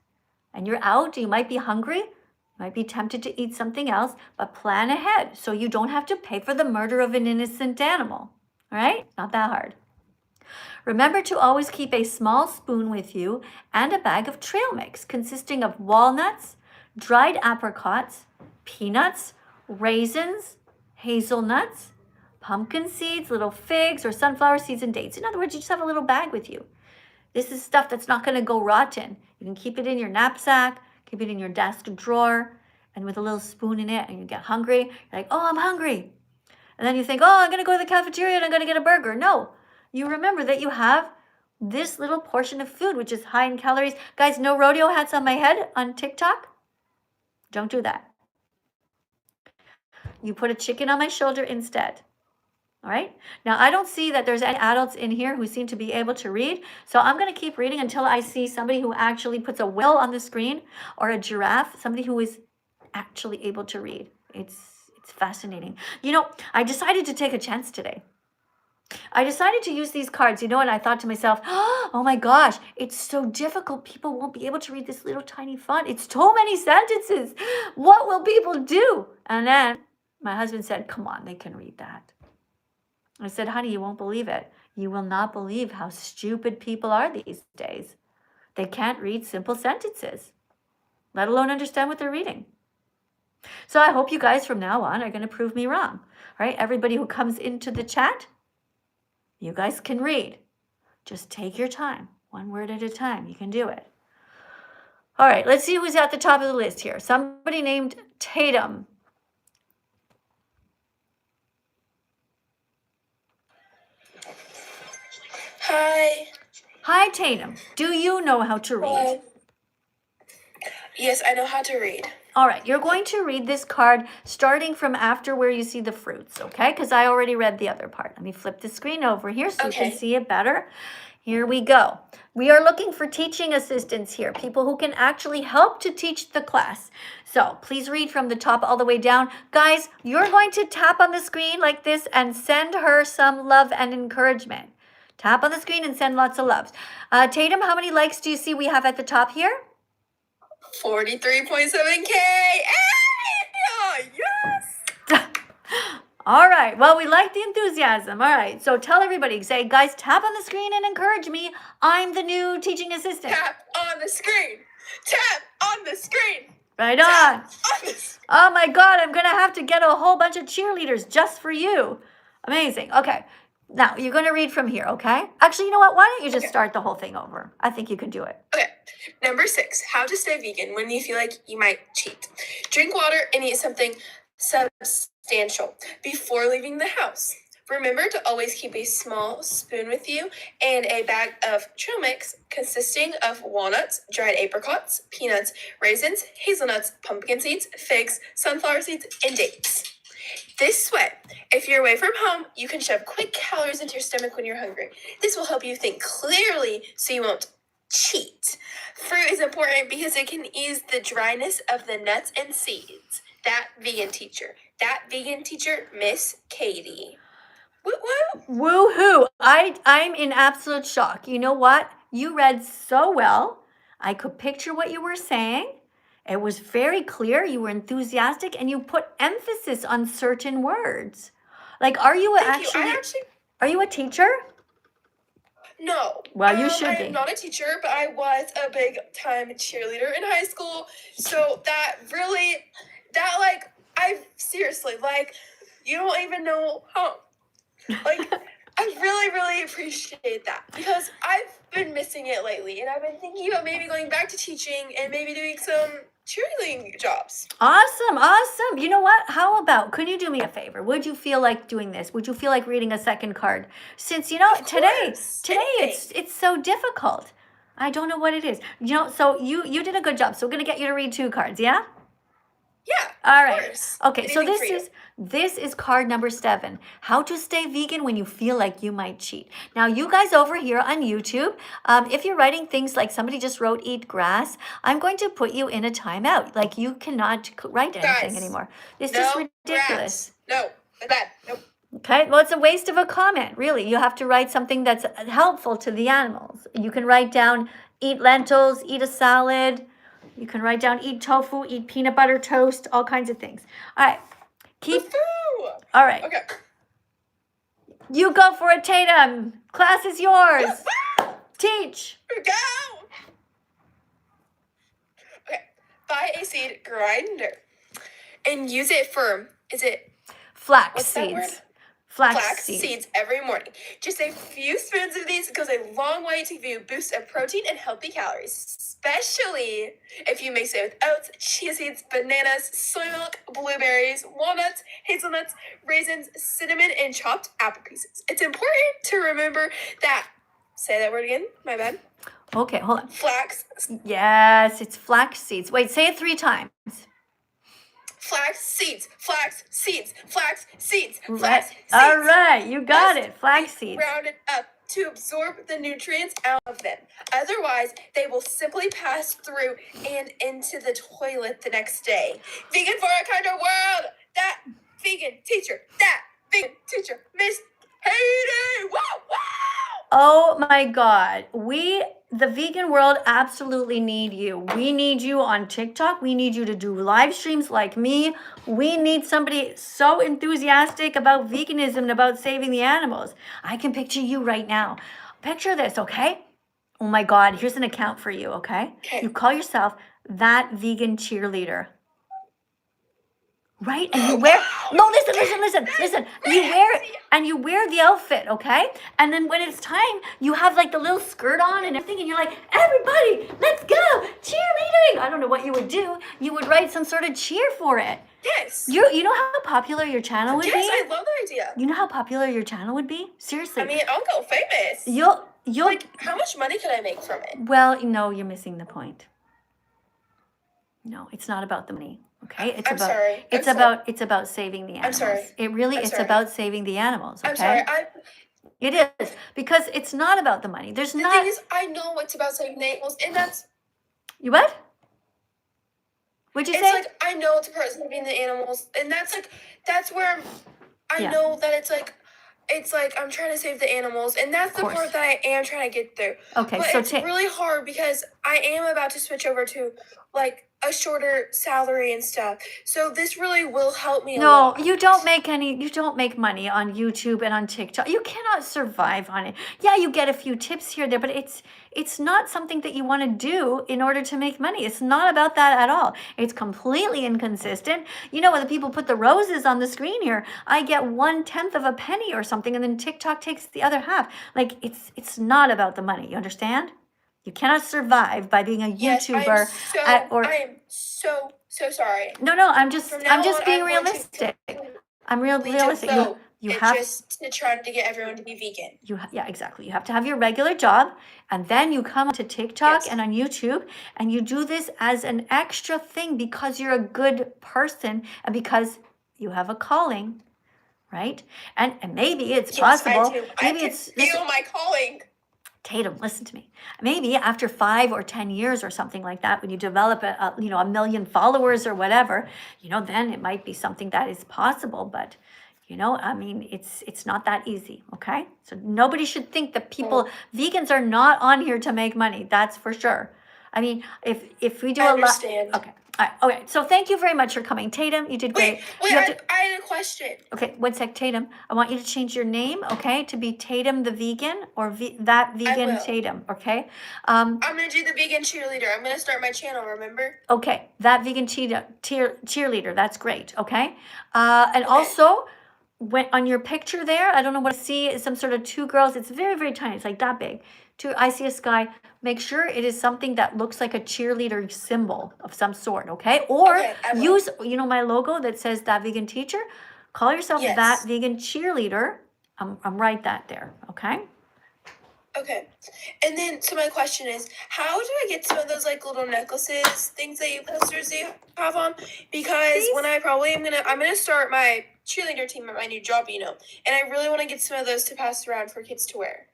and you're out, you might be hungry, you might be tempted to eat something else, but plan ahead so you don't have to pay for the murder of an innocent animal. All right, not that hard. Remember to always keep a small spoon with you and a bag of trail mix consisting of walnuts, dried apricots, peanuts, raisins, hazelnuts, pumpkin seeds, little figs, or sunflower seeds and dates. In other words, you just have a little bag with you. This is stuff that's not going to go rotten. You can keep it in your knapsack, keep it in your desk drawer, and with a little spoon in it, and you get hungry. You're like, oh, I'm hungry. And then you think, oh, I'm going to go to the cafeteria and I'm going to get a burger. No, you remember that you have this little portion of food, which is high in calories. Guys, no rodeo hats on my head on TikTok. Don't do that. You put a chicken on my shoulder instead. All right. Now, I don't see that there's any adults in here who seem to be able to read. So I'm going to keep reading until I see somebody who actually puts a whale on the screen or a giraffe, somebody who is actually able to read. It's fascinating. I decided to take a chance today. I decided to use these cards, and I thought to myself, oh my gosh, it's so difficult. People won't be able to read this little tiny font. It's so many sentences. What will people do? And then my husband said, come on, they can read that. I said, honey, you won't believe it. You will not believe how stupid people are these days. They can't read simple sentences, let alone understand what they're reading. So I hope you guys from now on are going to prove me wrong. All right, everybody who comes into the chat, you guys can read. Just take your time, one word at a time. You can do it. All right, let's see who's at the top of the list here. Somebody named Tatum. Hi. Hi, Tatum. Do you know how to read? Yes, I know how to read. All right, you're going to read this card starting from after where you see the fruits, okay? Because I already read the other part. Let me flip the screen over here so you can see it better. Here we go. We are looking for teaching assistants here, people who can actually help to teach the class. So please read from the top all the way down. Guys, you're going to tap on the screen like this and send her some love and encouragement. Tap on the screen and send lots of loves. Tatum, how many likes do you see we have at the top here? 43.7K. Yes. All right. Well, we like the enthusiasm. All right. So tell everybody, say, guys, tap on the screen and encourage me. I'm the new teaching assistant. Tap on the screen. Tap on the screen. Right on. Oh my God, I'm going to have to get a whole bunch of cheerleaders just for you. Amazing. Okay. Now, you're going to read from here, okay? Actually, you know what? Why don't you just start the whole thing over? I think you can do it. Okay. Number 6, how to stay vegan when you feel like you might cheat. Drink water and eat something substantial before leaving the house. Remember to always keep a small spoon with you and a bag of trail mix consisting of walnuts, dried apricots, peanuts, raisins, hazelnuts, pumpkin seeds, figs, sunflower seeds, and dates. This way, if you're away from home, you can shove quick calories into your stomach when you're hungry. This will help you think clearly so you won't cheat. Fruit is important because it can ease the dryness of the nuts and seeds. That vegan teacher. That vegan teacher, Miss Katie. Woo-woo. Woo-hoo. I'm in absolute shock. You know what? You read so well. I could picture what you were saying. It was very clear. You were enthusiastic and you put emphasis on certain words. Like, are you are you a teacher? No. Well, you should I be. am not a teacher, but I was a big time cheerleader in high school. So I seriously, you don't even know how, I really, really appreciate that because I've been missing it lately and I've been thinking about maybe going back to teaching and maybe doing some cheerleading jobs. Awesome, awesome. You know what? How about, could you do me a favor? Would you feel like doing this? Would you feel like reading a second card? Since, today it's so difficult. I don't know what it is. So you did a good job. So we're going to get you to read 2 cards, yeah? Yeah. All right. Course. Okay, so Anything this is card number 7. How to stay vegan when you feel like you might cheat. Now, you guys over here on YouTube, if you're writing things like somebody just wrote eat grass, I'm going to put you in a timeout. Like, you cannot write anything anymore. This is ridiculous. Grass. No, bad. Nope. Okay, well, it's a waste of a comment, really. You have to write something that's helpful to the animals. You can write down eat lentils, eat a salad. You can write down eat tofu, eat peanut butter toast, all kinds of things. All right. All right. Okay. You go for it, Tatum. Class is yours. Teach. Go. Okay. Buy a seed grinder and use it for, Flax what's that seeds. word? Flax seeds every morning. Just a few spoons of these goes a long way to give you a boost of protein and healthy calories, especially if you mix it with oats, chia seeds, bananas, soy milk, blueberries, walnuts, hazelnuts, raisins, cinnamon, and chopped apple pieces. It's important to remember that, say that word again, my bad. Okay, hold on. Flax. Yes, it's flax seeds. Wait, say it 3 times. Flax seeds, flax seeds, flax seeds, Right. flax seeds. All right, you got it. Flax seeds. Rounded up to absorb the nutrients out of them. Otherwise, they will simply pass through and into the toilet the next day. Vegan for a kinder world. That vegan teacher. That vegan teacher. Miss Katie. Wow, wow. Oh my God. the vegan world absolutely need you. We need you on TikTok. We need you to do live streams like me. We need somebody so enthusiastic about veganism and about saving the animals. I can picture you right now. Picture this, okay? Oh my God, here's an account for you, okay? Okay. You call yourself That Vegan Cheerleader. Right? And you wear, no, listen. You wear the outfit, okay? And then when it's time, you have like the little skirt on and everything, and you're like, everybody, let's go, cheerleading. I don't know what you would do. You would write some sort of cheer for it. Yes. You know how popular your channel would be? Yes, I love the idea. You know how popular your channel would be? Seriously. I mean, I'll go famous. You'll Like, how much money could I make from it? well, no, you're missing the point. No, it's not about the money. Okay, it's I'm about sorry. it's about saving the animals. sorry. It really I'm it's sorry. about saving the animals. Okay, I'm sorry. it is because it's not about the money. There's The not thing is, I know it's about saving the animals, and that's you what? What'd you it's say? like I know it's about saving the animals, and that's where I Yeah. know that it's like I'm trying to save the animals, and that's the course. part that I am trying to get through. Okay, But so it's really hard because I am about to switch over to like a shorter salary and stuff. So this really will help me a no, lot. you don't make money on YouTube and on TikTok. You cannot survive on it. Yeah, you get a few tips here or there, but it's not something that you want to do in order to make money. It's not about that at all. It's completely inconsistent. You know, when the people put the roses on the screen here, I get 1/10 of a penny or something, and then TikTok takes the other half. Like it's not about the money. You understand? You cannot survive by being a Yes, YouTuber I am so sorry. No, I'm just From now on, being I'm going to realistic. I'm realistic. Realistic. You It's have just to try to get everyone to be vegan. yeah, exactly. You have to have your regular job, and then you come to TikTok Yes. and on YouTube, and you do this as an extra thing because you're a good person and because you have a calling, right? And maybe it's possible. I do. Maybe I it's can feel my calling. Tatum, listen to me. Maybe after 5 or 10 years or something like that, when you develop a 1,000,000 followers or whatever, then it might be something that is possible. But I mean, it's not that easy. Okay, so nobody should think that vegans are not on here to make money. That's for sure. I mean, if we do I a lot, understand. okay. All right, okay, so thank you very much for coming, Tatum. You did great. Wait, You have I had a question. Okay, one sec, Tatum. I want you to change your name, okay, to be Tatum the Vegan or That Vegan will. Tatum, okay? I'm gonna do the vegan cheerleader. I'm gonna start my channel, remember? Okay, That Vegan Cheerleader. That's great, okay? And also, when on your picture there, I don't know what I see, is some sort of 2 girls. It's very, very tiny. It's like that big. I see a sky. Make sure it is something that looks like a cheerleader symbol of some sort, okay? Or Okay, I will. use, my logo that says That Vegan Teacher. Call yourself Yes. That Vegan Cheerleader. I'm write that there, okay? Okay. And then, so my question is, how do I get some of those like little necklaces, things that you posters that you have on? Because when I'm gonna start my cheerleader team at my new job, and I really want to get some of those to pass around for kids to wear.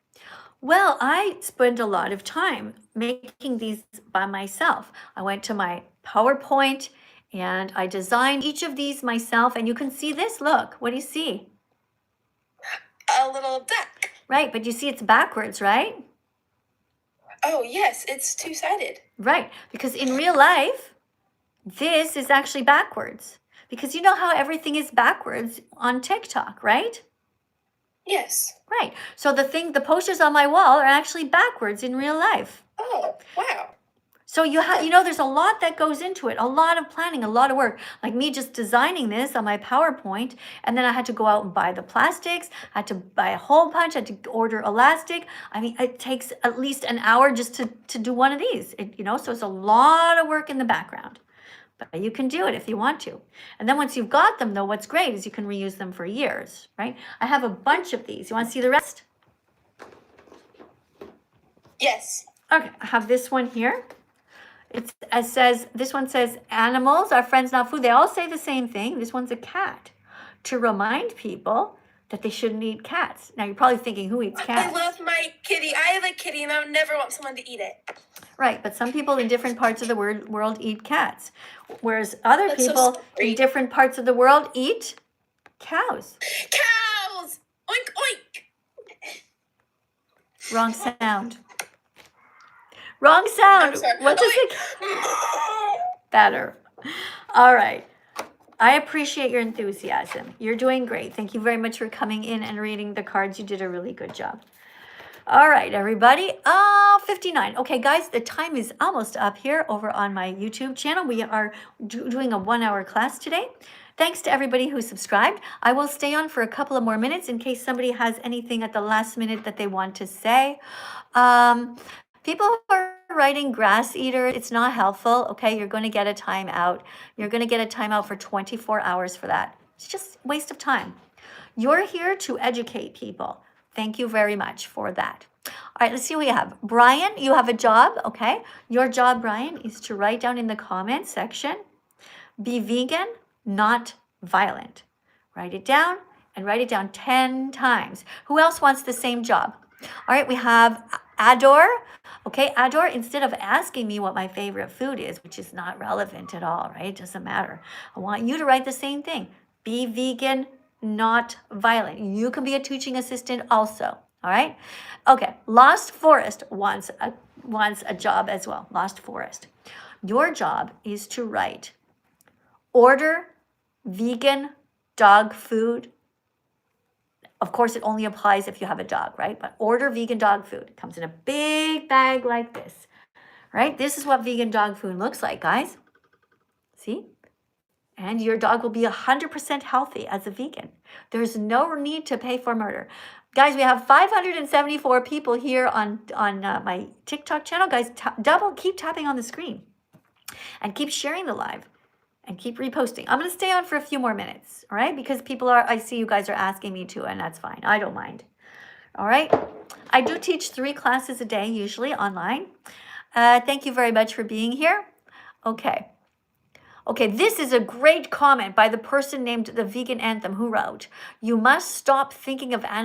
Well, I spent a lot of time making these by myself. I went to my PowerPoint and I designed each of these myself. And you can see this. Look, what do you see? A little duck. Right, but you see it's backwards, right? Oh, yes, it's two-sided. Right, because in real life, this is actually backwards. Because you know how everything is backwards on TikTok, right? Yes. Right. So the posters on my wall are actually backwards in real life. Oh, wow. So there's a lot that goes into it, a lot of planning, a lot of work. Like me just designing this on my PowerPoint, and then I had to go out and buy the plastics, I had to buy a hole punch, I had to order elastic. I mean, it takes at least an hour just to do one of these, so it's a lot of work in the background. But you can do it if you want to. And then once you've got them, though, what's great is you can reuse them for years, right? I have a bunch of these. You want to see the rest? Yes. Okay, I have this one here. This one says, animals are friends, not food. They all say the same thing. This one's a cat. To remind people that they shouldn't eat cats. Now, you're probably thinking, who eats cats? I love my kitty. I have a kitty, and I would never want someone to eat it. Right, but some people in different parts of the world eat cats. Whereas other That's so people scary. in different parts of the world eat cows. Cows! Oink, oink! Wrong sound. Wrong sound. I'm sorry. What does it? Better. All right. I appreciate your enthusiasm. You're doing great. Thank you very much for coming in and reading the cards. You did a really good job. All right, everybody. 59. Okay, guys, the time is almost up here over on my YouTube channel. We are doing a 1-hour class today. Thanks to everybody who subscribed. I will stay on for a couple of more minutes in case somebody has anything at the last minute that they want to say. People are writing grass eater. It's not helpful. Okay, you're going to get a timeout. You're going to get a timeout for 24 hours for that. It's just a waste of time. You're here to educate people. Thank you very much for that. All right, let's see what we have. Brian, you have a job, okay? Your job, Brian, is to write down in the comments section, be vegan, not violent. Write it down and write it down 10 times. Who else wants the same job? All right, we have Ador. Okay, Ador, instead of asking me what my favorite food is, which is not relevant at all, right? It doesn't matter. I want you to write the same thing. Be vegan, not violent. You can be a teaching assistant also, all right? Okay, Lost Forest wants a job as well. Lost Forest. Your job is to write, order vegan dog food. Of course, it only applies if you have a dog, right? But order vegan dog food. It comes in a big bag like this, right? This is what vegan dog food looks like, guys. See? And your dog will be 100% healthy as a vegan. There's no need to pay for murder. Guys, we have 574 people here on my TikTok channel. Guys, keep tapping on the screen and keep sharing the live and keep reposting. I'm going to stay on for a few more minutes, all right? Because I see you guys are asking me to, and that's fine. I don't mind. All right? I do teach 3 classes a day, usually online. Thank you very much for being here. Okay. Okay, this is a great comment by the person named The Vegan Anthem who wrote, "You must stop thinking of animals